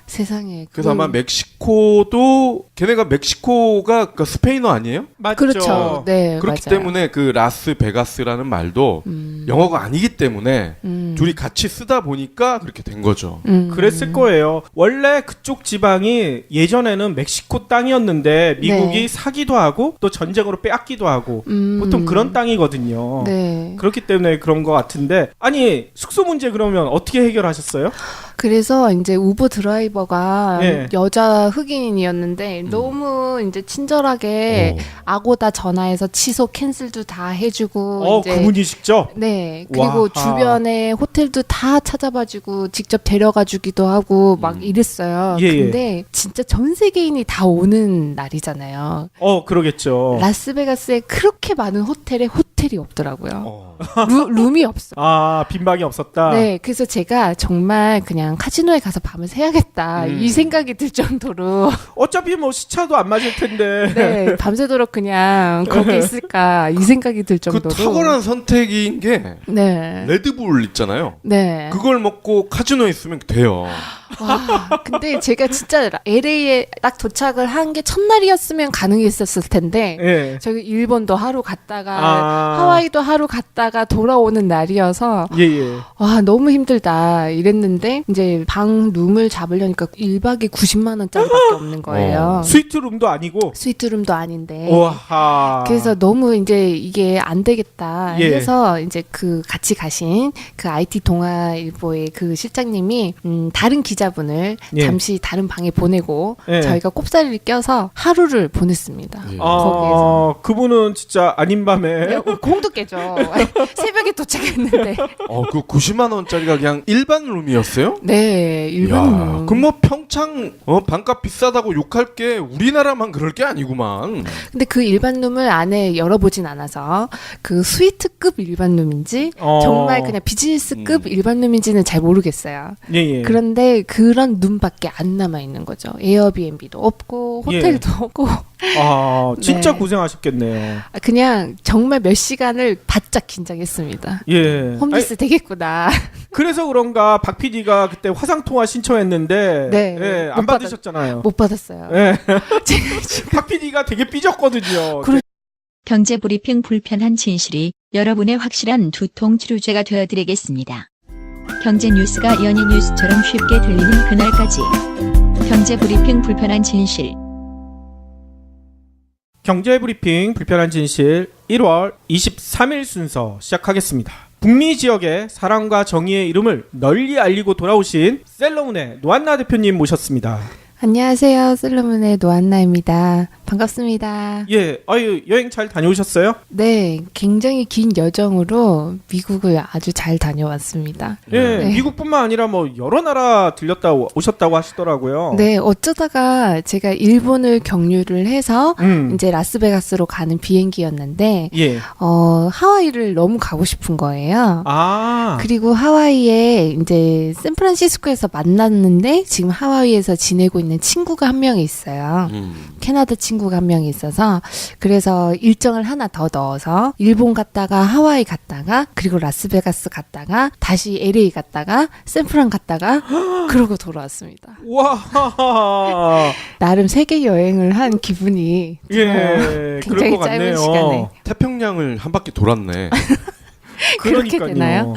세상에. 그래서 아마 멕시코도 걔네가 멕시코가 그 스페인어 아니에요? 맞죠. 그렇죠. 네, 그렇기 맞아요. 때문에 그 라스베가스라는 말도 영어가 아니기 때문에 둘이 같이 쓰다 보니까 그렇게 된 거죠. 그랬을 거예요. 원래 그쪽 지방이 예전에는 멕시코 땅이었는데 미국이 네. 사기도 하고 또 전쟁으로 빼앗기도 하고 보통 그런 땅이거든요. 네. 그렇기 때문에 그런 것 같은데 아니 숙소 문제 그러면 어떻게 해결하셨어요? 그래서 이제 우버 드라이버가 예. 여자 흑인이었는데 너무 이제 친절하게 아고다 전화해서 취소 캔슬도 다 해주고 이제 그분이 직접? 네. 그리고 와하. 주변에 호텔도 다 찾아봐주고 직접 데려가주기도 하고 막 이랬어요. 예, 예. 근데 진짜 전 세계인이 다 오는 날이잖아요. 그러겠죠. 라스베가스에 그렇게 많은 호텔에 호텔이 없더라고요. 룸이 없어. 빈방이 없었다. 네, 그래서 제가 정말 그냥 카지노에 가서 밤을 새야겠다 이 생각이 들 정도로 어차피 뭐 시차도 안 맞을 텐데. 네, 밤새도록 그냥 거기 있을까 이 생각이 들 그 정도로. 탁월한 선택인 게 네. 레드불 있잖아요. 네. 그걸 먹고 카지노에 있으면 돼요. 와, 근데 제가 진짜 LA에 딱 도착을 한 게 첫날이었으면 가능했었을 텐데 예. 저기 일본도 하루 갔다가 아. 하와이도 하루 갔다가 돌아오는 날이어서 예, 예. 와 너무 힘들다 이랬는데 이제 방 룸을 잡으려니까 1박에 90만 원짜리밖에 없는 거예요. 스위트룸도 아니고. 스위트룸도 아닌데. 와. 그래서 너무 이제 이게 안 되겠다 예. 해서 이제 그 같이 가신 그 IT 동아일보의 그 실장님이 다른 기자분을 예. 잠시 다른 방에 보내고 예. 저희가 kop사리를 껴서 하루를 보냈습니다. 예. 거기에서. 그분은 진짜 아닌 밤에. 공도 깨죠. 새벽에 도착했는데. 그 90만 원짜리가 그냥 일반 룸이었어요? 네, 일본은. 그럼 뭐 평창 반값 비싸다고 욕할 게 우리나라만 그럴 게 아니구만. 근데 그 일반 룸을 안에 열어보진 않아서 그 스위트급 일반 룸인지 정말 그냥 비즈니스급 일반 룸인지는 잘 모르겠어요. 예, 예. 그런데 그런 룸밖에 안 남아 있는 거죠. 에어비앤비도 없고 호텔도 없고 진짜 네. 고생하셨겠네요. 그냥 정말 몇 시간을 바짝 긴장했습니다. 예. 홈리스 아니, 되겠구나. 그래서 그런가 박 PD가 그때 화상 통화 신청했는데 네. 예, 안 못 받았- 받으셨잖아요. 못 받았어요. 예. 제가 지금 박 PD가 되게 삐졌거든요. 그래- 경제 브리핑 불편한 진실이 여러분의 확실한 두통 치료제가 되어드리겠습니다. 경제 뉴스가 연예 뉴스처럼 쉽게 들리는 그날까지. 경제 브리핑 불편한 진실. 경제 브리핑 불편한 진실 1월 23일 순서 시작하겠습니다. 북미 지역의 사랑과 정의의 이름을 널리 알리고 돌아오신 셀러문의 노한나 대표님 모셨습니다. 안녕하세요. 슬로문의 노안나입니다. 반갑습니다. 예, 아유 여행 잘 다녀오셨어요? 네, 굉장히 긴 여정으로 미국을 아주 잘 다녀왔습니다. 예, 네. 미국뿐만 아니라 뭐 여러 나라 들렸다 오셨다고 하시더라고요. 네, 어쩌다가 제가 일본을 경유를 해서 이제 라스베가스로 가는 비행기였는데 예. 하와이를 너무 가고 싶은 거예요. 아. 그리고 하와이에 이제 샌프란시스코에서 만났는데 지금 하와이에서 지내고 있는 친구가 한 명이 있어요. 캐나다 친구가 한 명이 있어서 그래서 일정을 하나 더 넣어서 일본 갔다가 하와이 갔다가 그리고 라스베가스 갔다가 다시 LA 갔다가 샌프란 갔다가 그러고 돌아왔습니다. 와. 나름 세계 여행을 한 기분이 들어요. 예. 굉장히 그럴 것 짧은 같네요. 시간에. 태평양을 한 바퀴 돌았네. 그렇게 그러니까요. 되나요?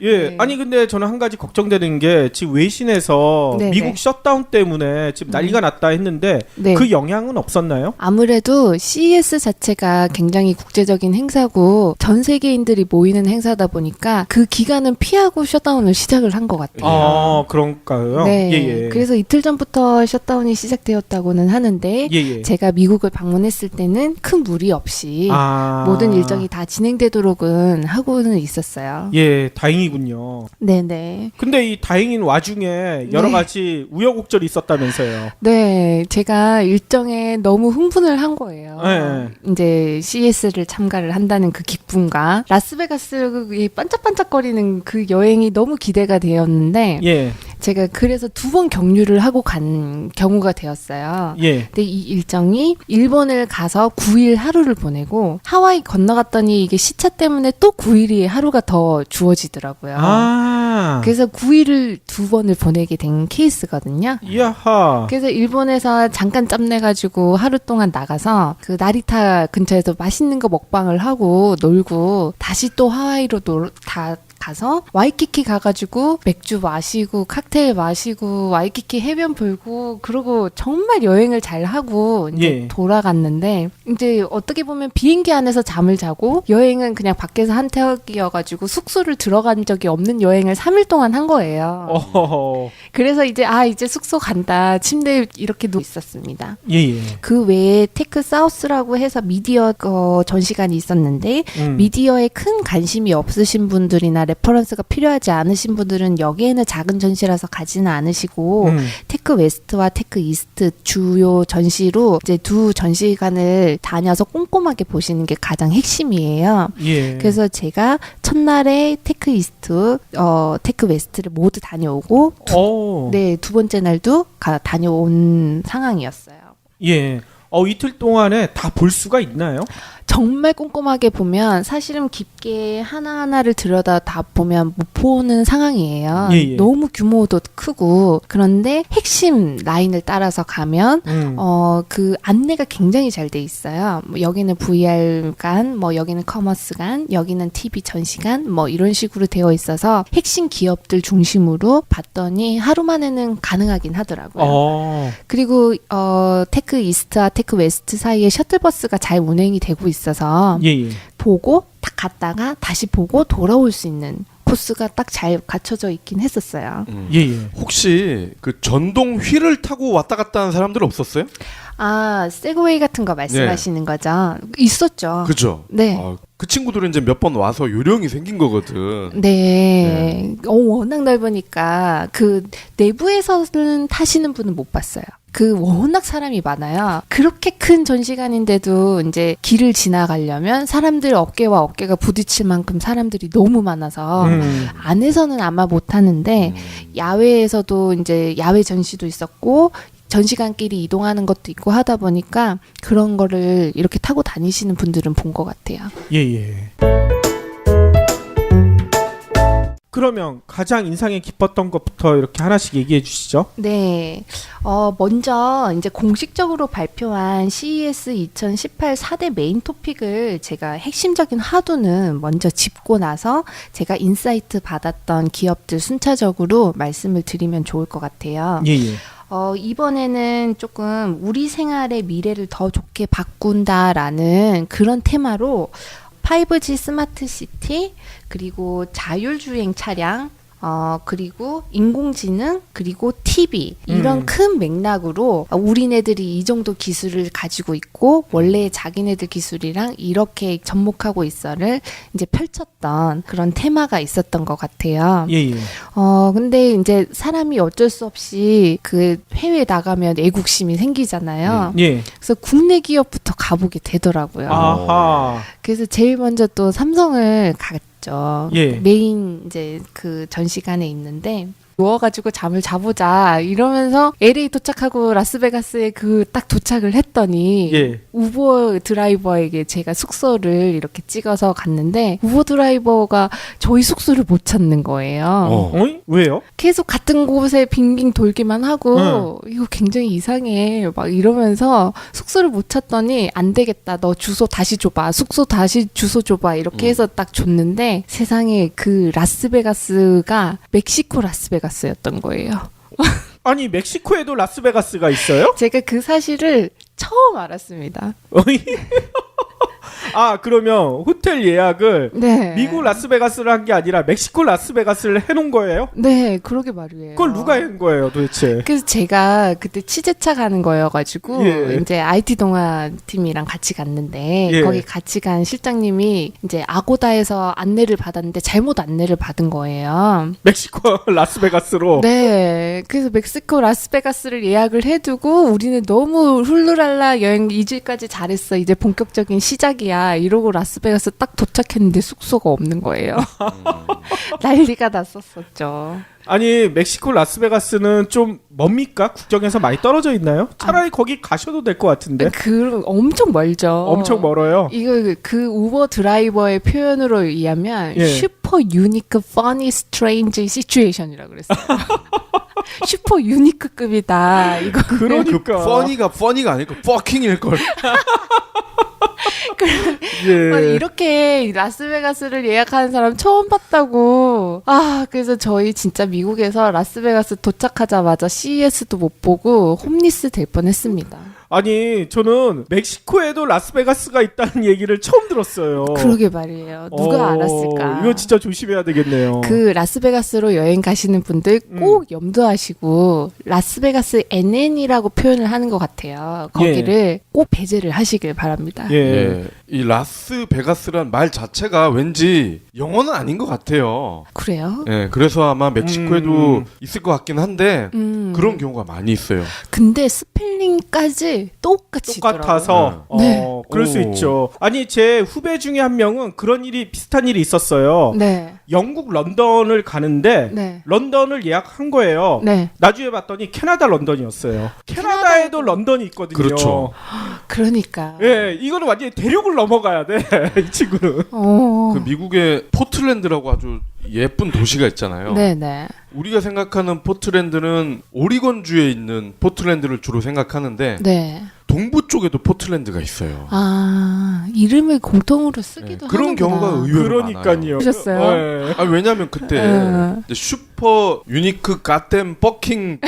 예, 네. 아니 근데 저는 한 가지 걱정되는 게 지금 외신에서 네네. 미국 셧다운 때문에 지금 난리가 났다 했는데 네. 그 영향은 없었나요? 아무래도 CES 자체가 굉장히 국제적인 행사고 전 세계인들이 모이는 행사다 보니까 그 기간은 피하고 셧다운을 시작을 한 것 같아요. 아, 그런가요? 네. 예, 예. 그래서 이틀 전부터 셧다운이 시작되었다고는 하는데 예, 예. 제가 미국을 방문했을 때는 큰 무리 없이 아. 모든 일정이 다 진행되도록은 하고는 있었어요. 예, 다행이군요. 네네. 근데 이 다행인 와중에 여러 네. 가지 우여곡절이 있었다면서요. 네, 제가 일정에 너무 흥분을 한 거예요. 네. 이제 CES를 참가를 한다는 그 기쁨과 라스베가스의 반짝반짝거리는 그 여행이 너무 기대가 되었는데 예, 제가 그래서 2번 경유를 하고 간 경우가 되었어요. 예. 근데 이 일정이 일본을 가서 9일 하루를 보내고 하와이 건너갔더니 이게 시차 때문에 또 9일이 하루가 더 주어지더라고요. 아. 그래서 9일을 2번을 보내게 된 케이스거든요. 이야하. 그래서 일본에서 잠깐 짬내가지고 하루 동안 나가서 그 나리타 근처에서 맛있는 거 먹방을 하고 놀고 다시 또 하와이로 다 가서 와이키키 가가지고 맥주 마시고 칵테일 마시고 와이키키 해변 보고 그러고 정말 여행을 잘 하고 이제 예. 돌아갔는데 이제 어떻게 보면 비행기 안에서 잠을 자고 여행은 그냥 밖에서 한턱이어가지고 숙소를 들어간 적이 없는 여행을 3일 동안 한 거예요. 어허허. 그래서 이제 이제 숙소 간다 침대에 이렇게 누워 있었습니다. 예, 예. 그 외에 테크 사우스라고 해서 미디어 전시관이 있었는데 음. 미디어에 큰 관심이 없으신 분들이나 레퍼런스가 필요하지 않으신 분들은 여기에는 작은 전시라서 가지는 않으시고 테크 웨스트와 테크 이스트 주요 전시로 이제 두 전시관을 다녀서 꼼꼼하게 보시는 게 가장 핵심이에요. 예. 그래서 제가 첫날에 테크 이스트, 테크 웨스트를 모두 다녀오고 오. 네, 두 번째 날도 다녀온 상황이었어요. 예. 이틀 동안에 다 볼 수가 있나요? 정말 꼼꼼하게 보면 사실은 깊게 하나하나를 들여다 다 보면 못 보는 상황이에요. 예, 예. 너무 규모도 크고 그런데 핵심 라인을 따라서 가면 그 안내가 굉장히 잘 돼 있어요. 뭐 여기는 VR관, 뭐 여기는 커머스관, 여기는 TV 전시관, 뭐 이런 식으로 되어 있어서 핵심 기업들 중심으로 봤더니 하루 만에는 가능하긴 하더라고요. 그리고 테크 이스트와 테크 웨스트 사이에 셔틀버스가 잘 운행이 되고 있어서 예. 보고 딱 갔다가 다시 보고 돌아올 수 있는 코스가 딱 잘 갖춰져 있긴 했었어요. 예. 혹시 그 전동 휠을 타고 왔다 갔다 하는 사람들 없었어요? 아, 세그웨이 같은 거 말씀하시는 거죠? 있었죠. 그죠? 네. 그 친구들은 이제 몇 번 와서 요령이 생긴 거거든. 네. 워낙 넓으니까 그 내부에서는 타시는 분은 못 봤어요. 그 워낙 사람이 많아요. 그렇게 큰 전시관인데도 이제 길을 지나가려면 사람들 어깨와 어깨가 부딪힐 만큼 사람들이 너무 많아서 안에서는 아마 못 하는데 야외에서도 이제 야외 전시도 있었고 전시관끼리 이동하는 것도 있고 하다 보니까 그런 거를 이렇게 타고 다니시는 분들은 본 것 같아요. 예. 그러면 가장 인상에 깊었던 것부터 이렇게 하나씩 얘기해 주시죠. 네. 먼저 이제 공식적으로 발표한 CES 2018 4대 메인 토픽을 제가 핵심적인 화두는 먼저 짚고 나서 제가 인사이트 받았던 기업들 순차적으로 말씀을 드리면 좋을 것 같아요. 예. 이번에는 조금 우리 생활의 미래를 더 좋게 바꾼다라는 그런 테마로 5G 스마트 시티, 그리고 자율주행 차량, 그리고 인공지능, 그리고 TV 이런 큰 맥락으로 우리네들이 이 정도 기술을 가지고 있고 원래 자기네들 기술이랑 이렇게 접목하고 있어를 이제 펼쳤던 그런 테마가 있었던 것 같아요. 예. 근데 이제 사람이 어쩔 수 없이 그 해외에 나가면 애국심이 생기잖아요. 예. 그래서 국내 기업부터 가보게 되더라고요. 아하. 그래서 제일 먼저 또 삼성을 갔죠. 예. 메인 이제 그 전시관에 있는데 누워가지고 잠을 자보자 이러면서 LA 도착하고 라스베가스에 그 딱 도착을 했더니 예. 우버 드라이버에게 제가 숙소를 이렇게 찍어서 갔는데 우버 드라이버가 저희 숙소를 못 찾는 거예요. 왜요? 계속 같은 곳에 빙빙 돌기만 하고 이거 굉장히 이상해 막 이러면서 숙소를 못 찾더니 안 되겠다 너 주소 다시 줘봐 숙소 다시 주소 줘봐 이렇게 해서 딱 줬는데 세상에 그 라스베가스가 멕시코 라스베가스였던 거예요. 아니 멕시코에도 라스베가스가 있어요? 제가 그 사실을 처음 알았습니다. 아 그러면 호텔 예약을 네. 미국 라스베가스를 한 게 아니라 멕시코 라스베가스를 해놓은 거예요? 네, 그러게 말이에요. 그걸 누가 한 거예요 도대체? 그래서 제가 그때 취재차 가는 거여가지고 예. 이제 IT 동아 팀이랑 같이 갔는데 예. 거기 같이 간 실장님이 이제 아고다에서 안내를 받았는데 잘못 안내를 받은 거예요. 멕시코 라스베가스로? 네, 그래서 멕시코 라스베가스를 예약을 해두고 우리는 너무 훌루랄라 여행 2주까지 잘했어. 이제 본격적인 시작이야. 이러고 라스베가스 딱 도착했는데 숙소가 없는 거예요. 난리가 났었었죠. 아니 멕시코 라스베가스는 좀 멉니까? 국경에서 많이 떨어져 있나요? 차라리 거기 가셔도 될 것 같은데. 엄청 멀죠. 엄청 멀어요. 이거 그 우버 드라이버의 표현으로 의하면 예. 슈퍼 유니크 퍼니 스트레인지 시츄에이션이라고 그랬어요. 슈퍼 유니크급이다. 이거 그러니까. 퍼니가 아니고 퍼킹일 걸. 예. 이렇게 라스베가스를 예약하는 사람 처음 봤다고. 그래서 저희 진짜 미국에서 라스베가스 도착하자마자 CES도 못 보고 홈리스 될 뻔했습니다. 아니 저는 멕시코에도 라스베가스가 있다는 얘기를 처음 들었어요. 그러게 말이에요. 누가 알았을까? 이거 진짜 조심해야 되겠네요. 그 라스베가스로 여행 가시는 분들 꼭 염두하시고 라스베가스 NN이라고 표현을 하는 것 같아요. 거기를 꼭 배제를 하시길 바랍니다. 예. 이 라스베가스란 말 자체가 왠지 영어는 아닌 것 같아요. 그래요? 예, 그래서 아마 멕시코에도 있을 것 같긴 한데 음. 그런 경우가 많이 있어요. 근데 스펠링 디자인까지 똑같이 똑같아서 네. 그럴 수 오. 있죠. 아니 제 후배 중에 한 명은 그런 일이 비슷한 일이 있었어요. 네. 영국 런던을 가는데 네. 런던을 예약한 거예요. 네. 나중에 봤더니 캐나다 런던이었어요. 캐나다에도 런던이 있거든요. 그렇죠. 그러니까. 예, 이거는 완전히 대륙을 넘어가야 돼. 이 친구는. 어. 그 미국의 포틀랜드라고 아주 예쁜 도시가 있잖아요. 네네. 우리가 생각하는 포틀랜드는 오리건주에 있는 포틀랜드를 주로 생각하는데 네. 동부 쪽에도 포틀랜드가 있어요. 아, 이름을 공통으로 쓰기도 네, 그런 하는구나. 경우가 의외로 많아요. 그러니까요. 보셨어요? 예. 아, 왜냐면 그때 이제 슈퍼 유니크 갓댐 버킹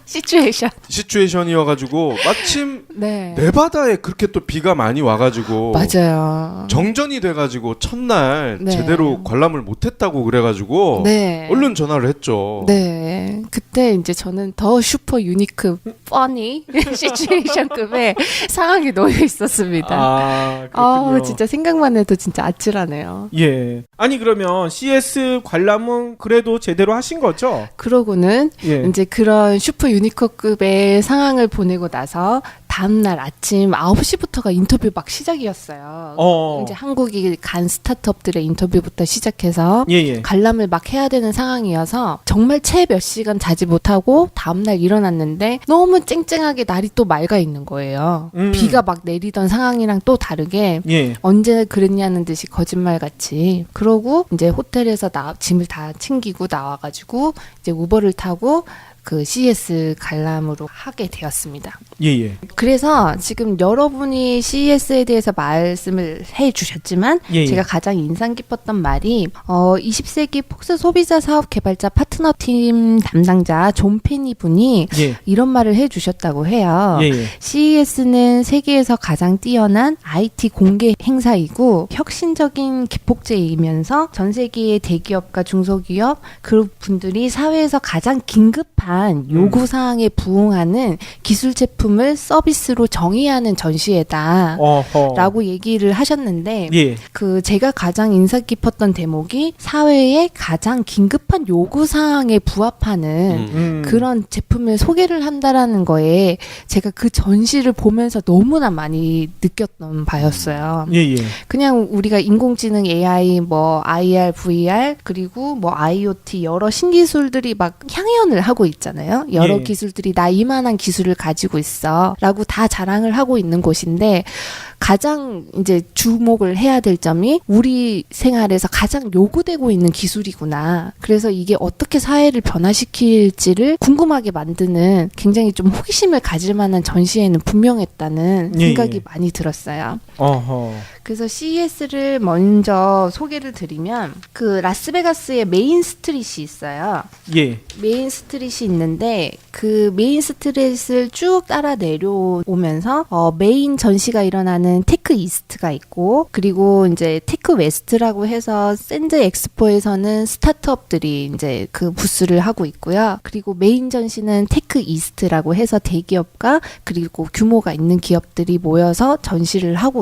시츄에이션. 시츄에이션이어가지고 마침 네. 네바다에 그렇게 또 비가 많이 와가지고 맞아요. 정전이 돼가지고 첫날 네. 제대로 관람을 못했다고 그래가지고 네. 얼른 전화를 했죠. 네. 그때 이제 저는 더 슈퍼 유니크 퍼니 시츄에이션급의 상황이 놓여 있었습니다. 그렇군요. 진짜 생각만 해도 진짜 아찔하네요. 예. 아니 그러면 CS 관람은 그래도 제대로 하신 거죠? 그러고는 예. 이제 그런 슈퍼 유니크급의 상황을 보내고 나서 다음날 아침 9시부터가 인터뷰 막 시작이었어요. 이제 한국이 간 스타트업들의 인터뷰부터 시작해서 예. 관람을 막 해야 되는 상황이어서 정말 채 몇 시간 자지 못하고 다음날 일어났는데 너무 쨍쨍하게 날이 또 맑아 있는 거예요. 비가 막 내리던 상황이랑 또 다르게 예. 언제 그랬냐는 듯이 거짓말같이. 그러고 이제 호텔에서 짐을 다 챙기고 나와가지고 이제 우버를 타고 그 CES 관람으로 하게 되었습니다. 예. 그래서 지금 여러분이 CES에 대해서 말씀을 해주셨지만 예. 제가 가장 인상 깊었던 말이 20세기 폭스 소비자 사업 개발자 파트너팀 담당자 존 페니 분이 예. 이런 말을 해주셨다고 해요. 예. CES는 세계에서 가장 뛰어난 IT 공개 행사이고 혁신적인 기폭제이면서 전 세계의 대기업과 중소기업 그분들이 사회에서 가장 긴급한 요구사항에 부응하는 기술 제품을 서비스로 정의하는 전시회다. 라고 얘기를 하셨는데 예. 그 제가 가장 인상 깊었던 대목이 사회의 가장 긴급한 요구사항에 부합하는 그런 제품을 소개를 한다라는 거에 제가 그 전시를 보면서 너무나 많이 느꼈던 바였어요. 예. 그냥 우리가 인공지능 AI, 뭐 IR, VR 그리고 뭐 IoT 여러 신기술들이 막 향연을 하고 있잖아요. 여러 예. 기술들이 나 이만한 기술을 가지고 있어 라고 다 자랑을 하고 있는 곳인데 가장 이제 주목을 해야 될 점이 우리 생활에서 가장 요구되고 있는 기술이구나. 그래서 이게 어떻게 사회를 변화시킬지를 궁금하게 만드는 굉장히 좀 호기심을 가질 만한 전시회는 분명했다는 예, 생각이 예. 많이 들었어요. 어허. 그래서 CES를 먼저 소개를 드리면 그 라스베가스에 메인 스트릿이 있어요. 예. 메인 스트릿이 있는데 그 메인 스트릿을 쭉 따라 내려오면서 메인 전시가 일어나는 테크 이스트가 있고 그리고 이제 테크 웨스트라고 해서 샌드 엑스포에서는 스타트업들이 이제 그 부스를 하고 있고요. 그리고 메인 전시는 테크 이스트라고 해서 대기업과 그리고 규모가 있는 기업들이 모여서 전시를 하고